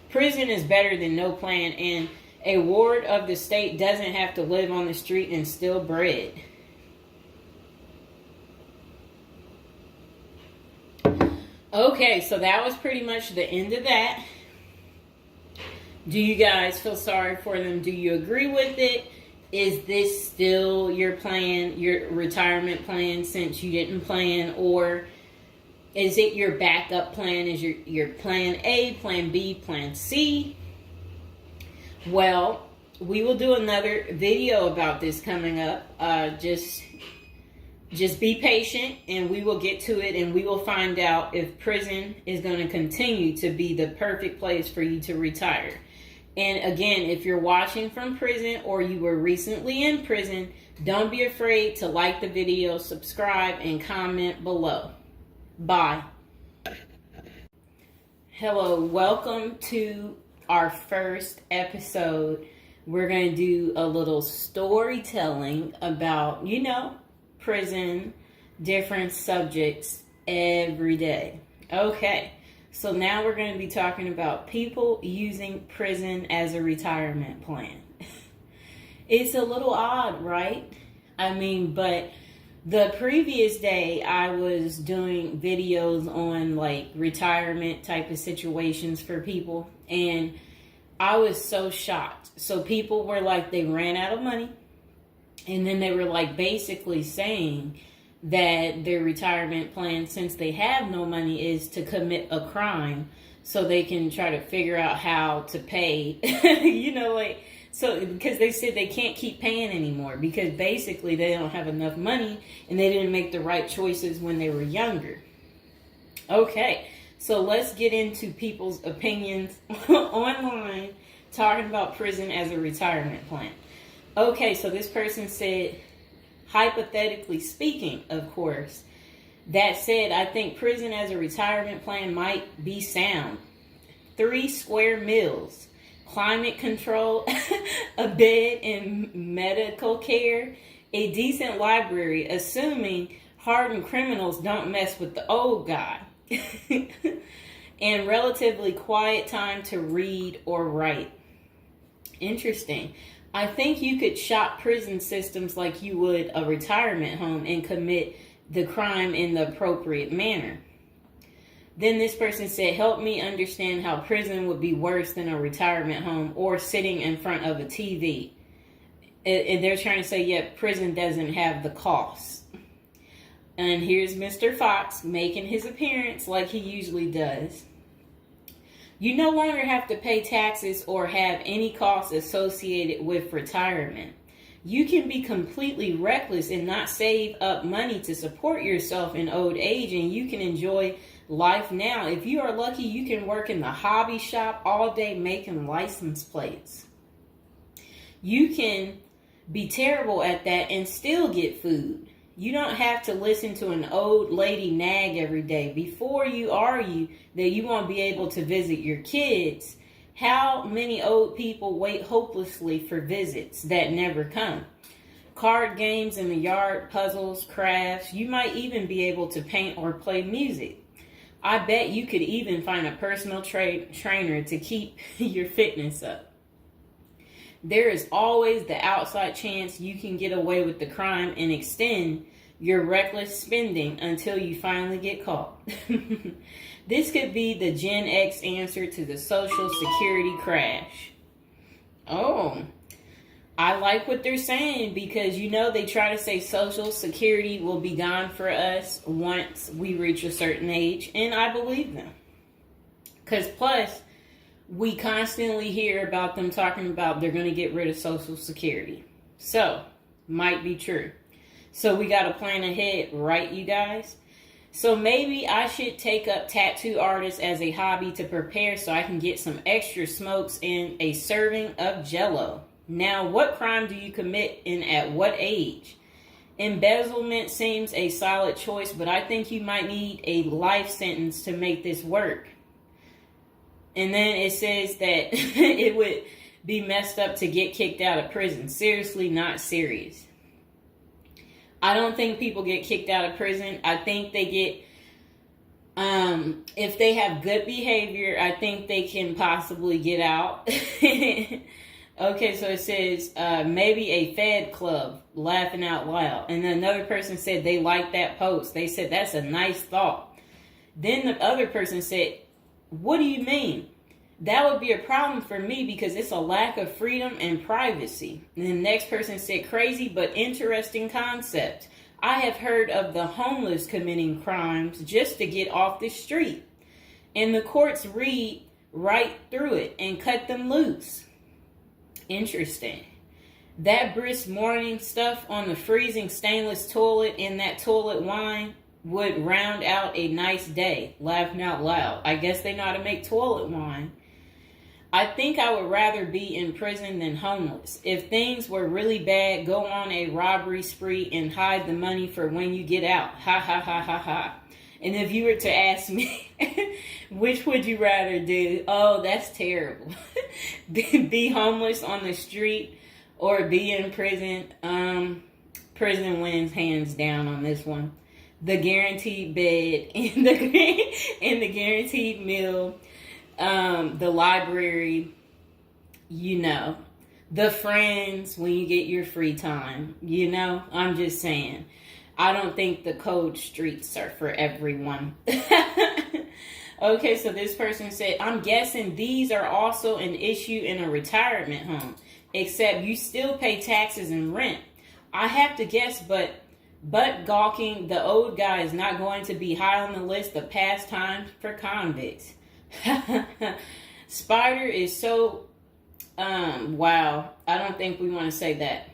Prison is better than no plan, and a ward of the state doesn't have to live on the street and steal bread. Okay, so that was pretty much the end of that. Do you guys feel sorry for them? Do you agree with it? Is this still your plan, your retirement plan, since you didn't plan? Or is it your backup plan? Is your plan A, plan B, plan C? Well, we will do another video about this coming up. Just be patient, and we will get to it, and we will find out if prison is going to continue to be the perfect place for you to retire. And again, if you're watching from prison or you were recently in prison, don't be afraid to like the video, subscribe, and comment below. Bye. Hello, welcome to our first episode. We're going to do a little storytelling about, prison, different subjects every day. Okay. So now we're going to be talking about people using prison as a retirement plan. It's a little odd, right? I mean, but The previous day, I was doing videos on like retirement type of situations for people, and I was so shocked. So people were like, they ran out of money, and then they were like basically saying that their retirement plan, since they have no money, is to commit a crime so they can try to figure out how to pay, like, so because they said they can't keep paying anymore because basically they don't have enough money and they didn't make the right choices when they were younger. Okay, so let's get into people's opinions online talking about prison as a retirement plan. Okay, so this person said, hypothetically speaking, of course, that said, I think prison as a retirement plan might be sound. 3 square meals, climate control, a bed and medical care, a decent library, assuming hardened criminals don't mess with the old guy, and relatively quiet time to read or write. Interesting. I think you could shop prison systems like you would a retirement home and commit the crime in the appropriate manner. Then this person said, help me understand how prison would be worse than a retirement home or sitting in front of a TV. And they're trying to say, yeah, prison doesn't have the costs. And here's Mr. Fox making his appearance like he usually does. You no longer have to pay taxes or have any costs associated with retirement. You can be completely reckless and not save up money to support yourself in old age, and you can enjoy life now. If you are lucky, you can work in the hobby shop all day making license plates. You can be terrible at that and still get food. You don't have to listen to an old lady nag every day. Before you argue that you won't be able to visit your kids, how many old people wait hopelessly for visits that never come? Card games in the yard, puzzles, crafts. You might even be able to paint or play music. I bet you could even find a personal trainer to keep your fitness up. There is always the outside chance you can get away with the crime and extend your reckless spending until you finally get caught. This could be the Gen X answer to the Social Security crash. Oh, I like what they're saying because, they try to say Social Security will be gone for us once we reach a certain age. And I believe them. Because plus, we constantly hear about them talking about they're going to get rid of Social Security. So, might be true. So we got to plan ahead, right, you guys? So maybe I should take up tattoo artists as a hobby to prepare so I can get some extra smokes and a serving of Jell-O. Now, what crime do you commit and at what age? Embezzlement seems a solid choice, but I think you might need a life sentence to make this work. And then it says that it would be messed up to get kicked out of prison. Seriously, not serious. I don't think people get kicked out of prison. I think they get, if they have good behavior, I think they can possibly get out. Okay, so it says maybe a Fed club, laughing out loud. And another person said they liked that post. They said, that's a nice thought. Then the other person said, what do you mean? That would be a problem for me because it's a lack of freedom and privacy. And the next person said, crazy but interesting concept. I have heard of the homeless committing crimes just to get off the street. And the courts read right through it and cut them loose. Interesting. That brisk morning stuff on the freezing stainless toilet and that toilet wine would round out a nice day. Laughing out loud. I guess they know how to make toilet wine. I think I would rather be in prison than homeless. If things were really bad, go on a robbery spree and hide the money for when you get out. Ha ha ha ha ha. And if you were to ask me, which would you rather do? Oh, that's terrible. Be homeless on the street or be in prison. Prison wins hands down on this one. The guaranteed bed and the guaranteed meal. The library, the friends when you get your free time, I'm just saying. I don't think the cold streets are for everyone. Okay, so this person said, I'm guessing these are also an issue in a retirement home, except you still pay taxes and rent. I have to guess, but gawking the old guy is not going to be high on the list of pastimes for convicts. Spider is so, wow, I don't think we want to say that.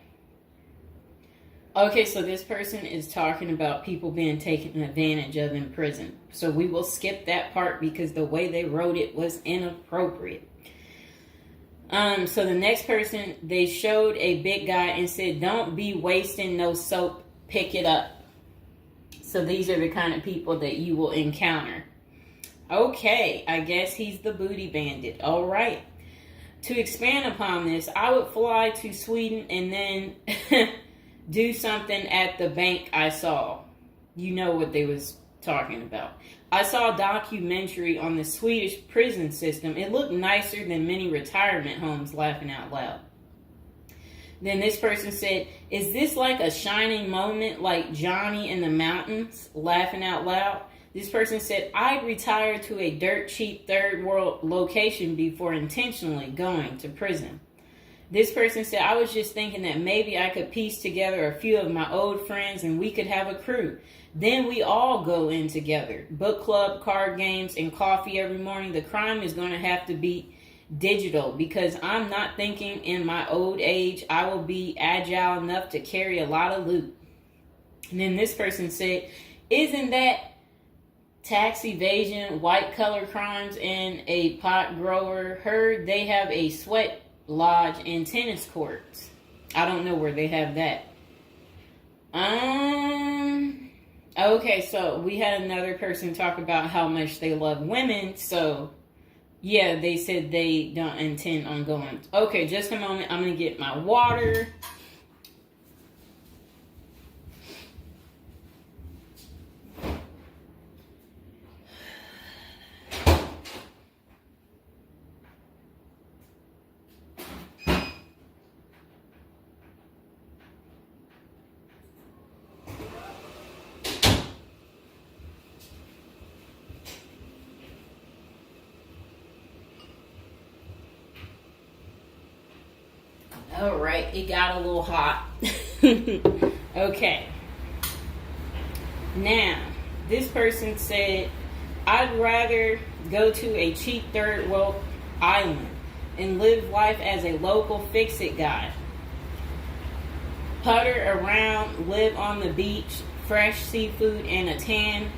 Okay, so this person is talking about people being taken advantage of in prison. So we will skip that part because the way they wrote it was inappropriate. So the next person, they showed a big guy and said, don't be wasting no soap, pick it up. So these are the kind of people that you will encounter. Okay, I guess he's the booty bandit. All right. To expand upon this, I would fly to Sweden and then do something at the bank I saw. You know what they was talking about. I saw a documentary on the Swedish prison system. It looked nicer than many retirement homes, laughing out loud. Then this person said, is this like a shining moment like Johnny in the Mountains, laughing out loud? This person said, I'd retire to a dirt cheap third world location before intentionally going to prison. This person said, I was just thinking that maybe I could piece together a few of my old friends and we could have a crew. Then we all go in together. Book club, card games, and coffee every morning. The crime is going to have to be digital because I'm not thinking in my old age I will be agile enough to carry a lot of loot. And then this person said, isn't that tax evasion, white collar crimes, and a pot grower? Heard they have a sweat lodge and tennis courts. I don't know where they have that. Okay, so we had another person talk about how much they love women. So yeah, they said they don't intend on going. Okay, just a moment. I'm gonna get my water. All right, it got a little hot. Okay. Now, this person said, I'd rather go to a cheap third world island and live life as a local fix-it guy. Putter around, live on the beach, fresh seafood, and a tan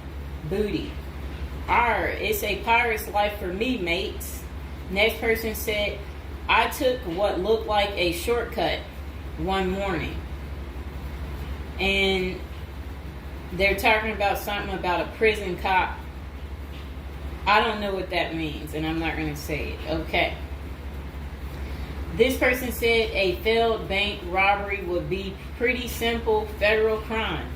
booty. Arr, it's a pirate's life for me, mates. Next person said, I took what looked like a shortcut one morning. And they're talking about something about a prison cop. I don't know what that means, and I'm not going to say it. Okay. This person said a failed bank robbery would be pretty simple federal crime.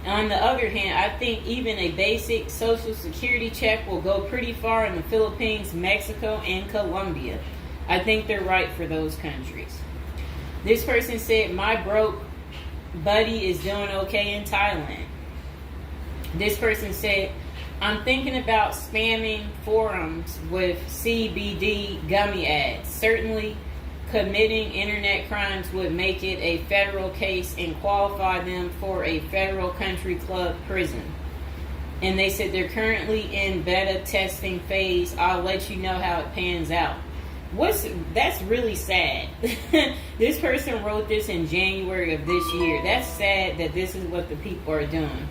On the other hand, I think even a basic social security check will go pretty far in the Philippines, Mexico, and Colombia. I think they're right for those countries. This person said, my broke buddy is doing okay in Thailand. This person said, I'm thinking about spamming forums with CBD gummy ads. Certainly, committing internet crimes would make it a federal case and qualify them for a federal country club prison. And they said they're currently in beta testing phase. I'll let you know how it pans out. That's really sad. This person wrote this in January of this year. That's sad that this is what the people are doing.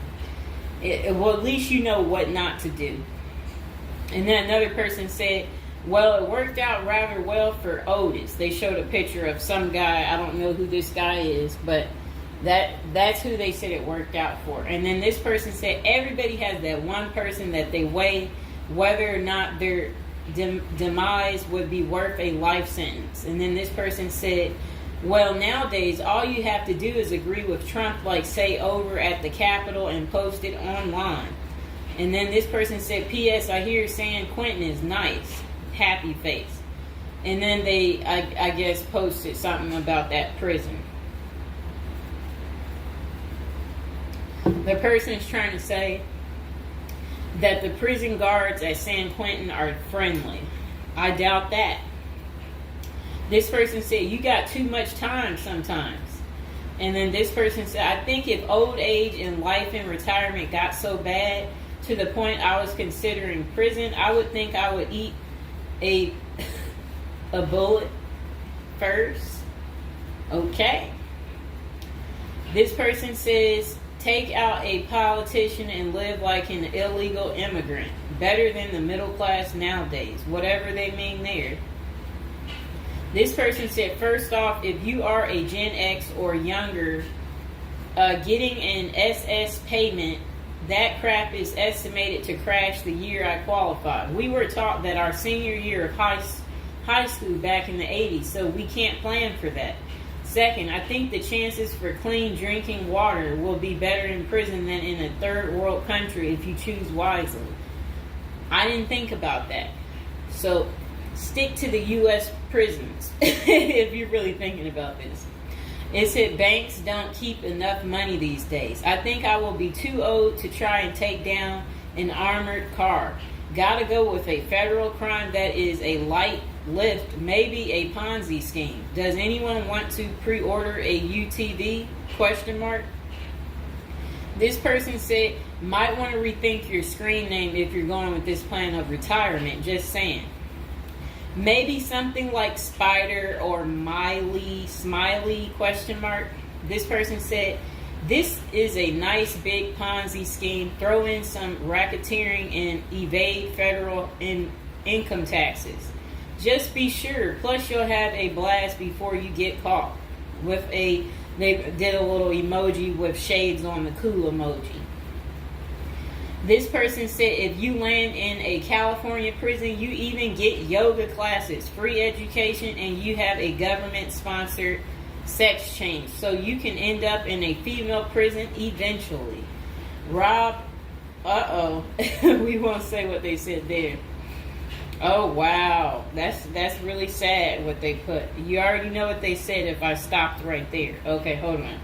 Well, at least you know what not to do. And then another person said, well, it worked out rather well for Otis. They showed a picture of some guy. I don't know who this guy is, but that's who they said it worked out for. And then this person said everybody has that one person that they weigh whether or not their demise would be worth a life sentence. And then this person said, well, nowadays all you have to do is agree with Trump, like say over at the Capitol, and post it online. And then this person said, P.S. I hear San Quentin is nice. Happy face. And then they, I guess, posted something about that prison. The person is trying to say that the prison guards at San Quentin are friendly. I doubt that. This person said, you got too much time sometimes. And then this person said, I think if old age and life in retirement got so bad to the point I was considering prison, I would think I would eat a bullet first. Okay. This person says, take out a politician and live like an illegal immigrant. Better than the middle class nowadays. Whatever they mean there. This person said, first off, if you are a Gen X or younger, getting an SS payment, that crap is estimated to crash the year I qualified. We were taught that our senior year of high school back in the 80s, so we can't plan for that. Second, I think the chances for clean drinking water will be better in prison than in a third world country if you choose wisely. I didn't think about that. So stick to the U.S. prisons if you're really thinking about this. It said banks don't keep enough money these days. I think I will be too old to try and take down an armored car. Gotta go with a federal crime that is a light lift, maybe a Ponzi scheme. Does anyone want to pre-order a UTV? Question mark. This person said, might want to rethink your screen name if you're going with this plan of retirement. Just saying. Maybe something like Spider or Smiley, question mark. This person said, this is a nice big Ponzi scheme. Throw in some racketeering and evade federal income taxes. Just be sure. Plus you'll have a blast before you get caught. They did a little emoji with shades on the cool emoji. This person said if you land in a California prison, you even get yoga classes, free education, and you have a government-sponsored sex change. So you can end up in a female prison eventually. Rob, we won't say what they said there. Oh, wow. That's really sad what they put. You already know what they said if I stopped right there. Okay, hold on.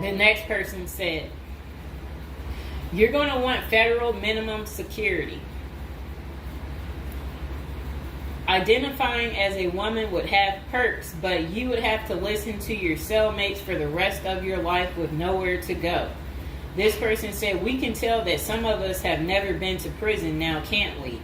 The next person said, you're going to want federal minimum security. Identifying as a woman would have perks, but you would have to listen to your cellmates for the rest of your life with nowhere to go. This person said, we can tell that some of us have never been to prison now, can't we?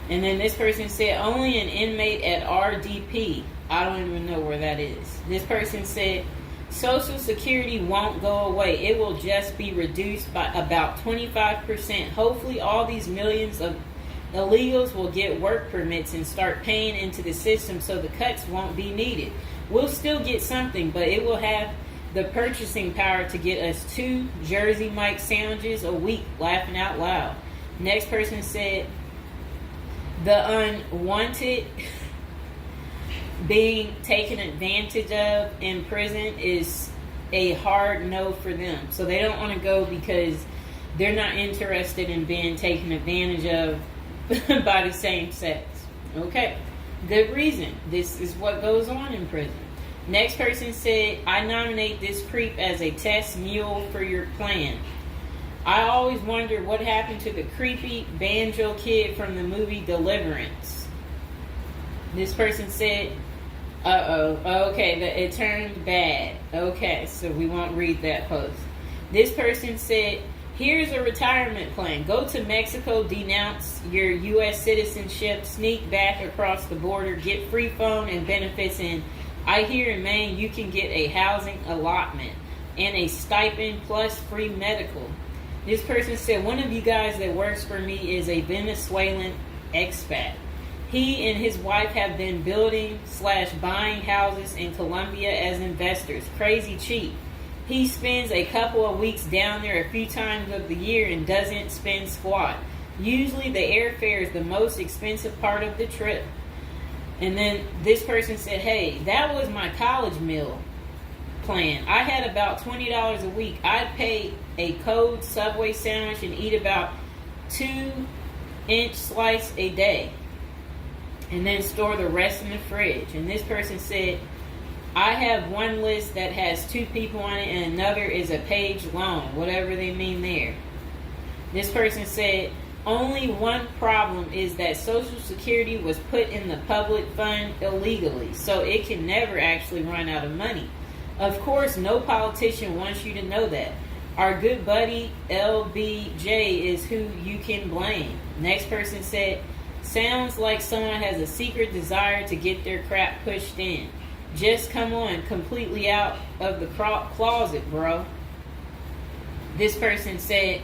And then this person said, only an inmate at RDP. I don't even know where that is. This person said, Social Security won't go away. It will just be reduced by about 25%. Hopefully all these millions of illegals will get work permits and start paying into the system so the cuts won't be needed. We'll still get something, but it will have the purchasing power to get us 2 Jersey Mike sandwiches a week, laughing out loud. Next person said, the unwanted being taken advantage of in prison is a hard no for them. So they don't want to go because they're not interested in being taken advantage of by the same sex. Okay, good reason. This is what goes on in prison. Next person said, I nominate this creep as a test mule for your plan. I always wonder what happened to the creepy banjo kid from the movie Deliverance. This person said, okay, it turned bad. Okay, so we won't read that post. This person said, here's a retirement plan. Go to Mexico, denounce your U.S. citizenship, sneak back across the border, get free phone and benefits, and I hear in Maine you can get a housing allotment and a stipend plus free medical. This person said, one of you guys that works for me is a Venezuelan expat. He and his wife have been building/buying houses in Colombia as investors. Crazy cheap. He spends a couple of weeks down there a few times of the year and doesn't spend squat. Usually the airfare is the most expensive part of the trip. And then this person said, hey, that was my college meal plan. I had about $20 a week. I'd pay a cold Subway sandwich and eat about 2-inch slice a day. And then store the rest in the fridge. And this person said, I have one list that has 2 people on it and another is a page long, whatever they mean there. This person said, only one problem is that Social Security was put in the public fund illegally, so it can never actually run out of money. Of course, no politician wants you to know that. Our good buddy LBJ is who you can blame. Next person said, sounds like someone has a secret desire to get their crap pushed in. Just come on, completely out of the closet, bro. This person said,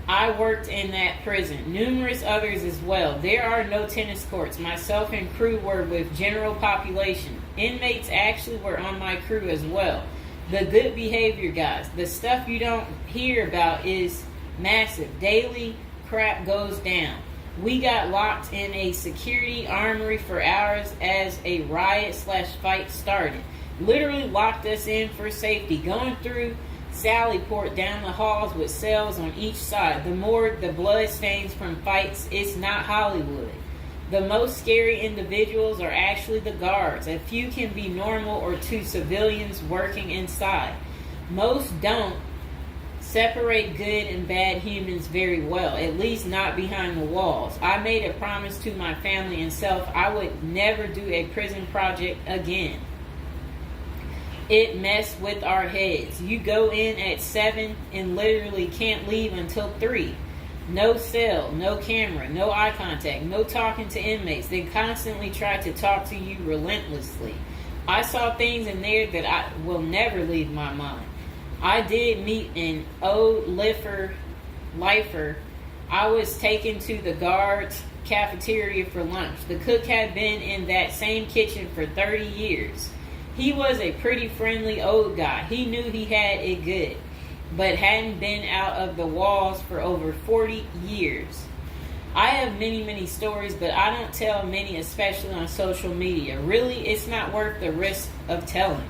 I worked in that prison. Numerous others as well. There are no tennis courts. Myself and crew were with general population. Inmates actually were on my crew as well. The good behavior guys. The stuff you don't hear about is massive. Daily crap goes down. We got locked in a security armory for hours as a riot/fight started. Literally locked us in for safety. Going through Sallyport down the halls with cells on each side. The more the blood stains from fights, it's not Hollywood. The most scary individuals are actually the guards. A few can be normal or 2 civilians working inside. Most don't separate good and bad humans very well, at least not behind the walls. I made a promise to my family and self I would never do a prison project again. It messed with our heads. You go in at 7 and literally can't leave until 3. No cell, no camera, no eye contact, no talking to inmates. They constantly try to talk to you relentlessly. I saw things in there that I will never leave my mind. I did meet an old lifer. I was taken to the guards' cafeteria for lunch. The cook had been in that same kitchen for 30 years. He was a pretty friendly old guy. He knew he had it good, but hadn't been out of the walls for over 40 years. I have many stories, but I don't tell many, especially on social media. Really, it's not worth the risk of telling.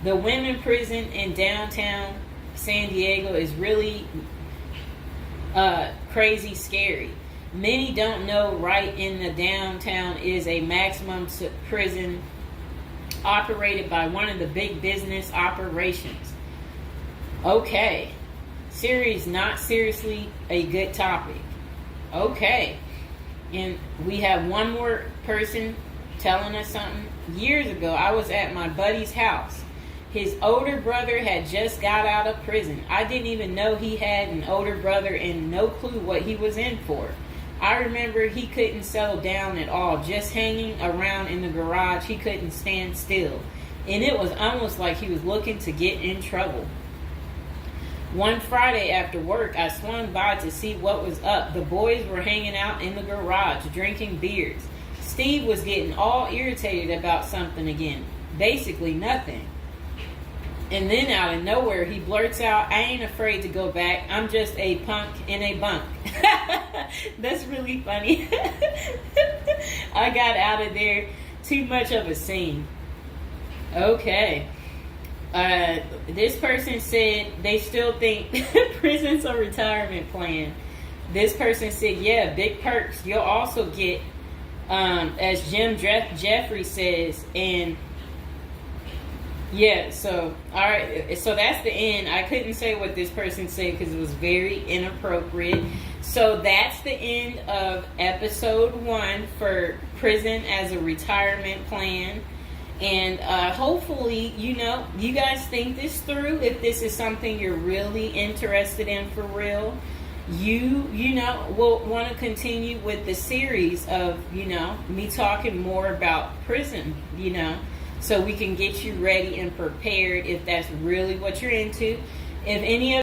The women prison in downtown San Diego is really crazy scary. Many don't know right in the downtown is a maximum prison operated by one of the big business operations. Okay. Series not seriously a good topic. Okay. And we have one more person telling us something. Years ago, I was at my buddy's house. His older brother had just got out of prison. I didn't even know he had an older brother and no clue what he was in for. I remember he couldn't settle down at all, just hanging around in the garage. He couldn't stand still. And it was almost like he was looking to get in trouble. One Friday after work, I swung by to see what was up. The boys were hanging out in the garage, drinking beers. Steve was getting all irritated about something again. Basically nothing. And then out of nowhere, he blurts out, I ain't afraid to go back. I'm just a punk in a bunk. That's really funny. I got out of there. Too much of a scene. Okay. This person said they still think prison's a retirement plan. This person said, yeah, big perks. You'll also get, as Jim Jeffrey says, and yeah, so, all right, so that's the end. I couldn't say what this person said because it was very inappropriate. So that's the end of episode 1 for prison as a retirement plan. And hopefully, you guys think this through. If this is something you're really interested in for real, you will want to continue with the series of, me talking more about prison, so we can get you ready and prepared if that's really what you're into. If any of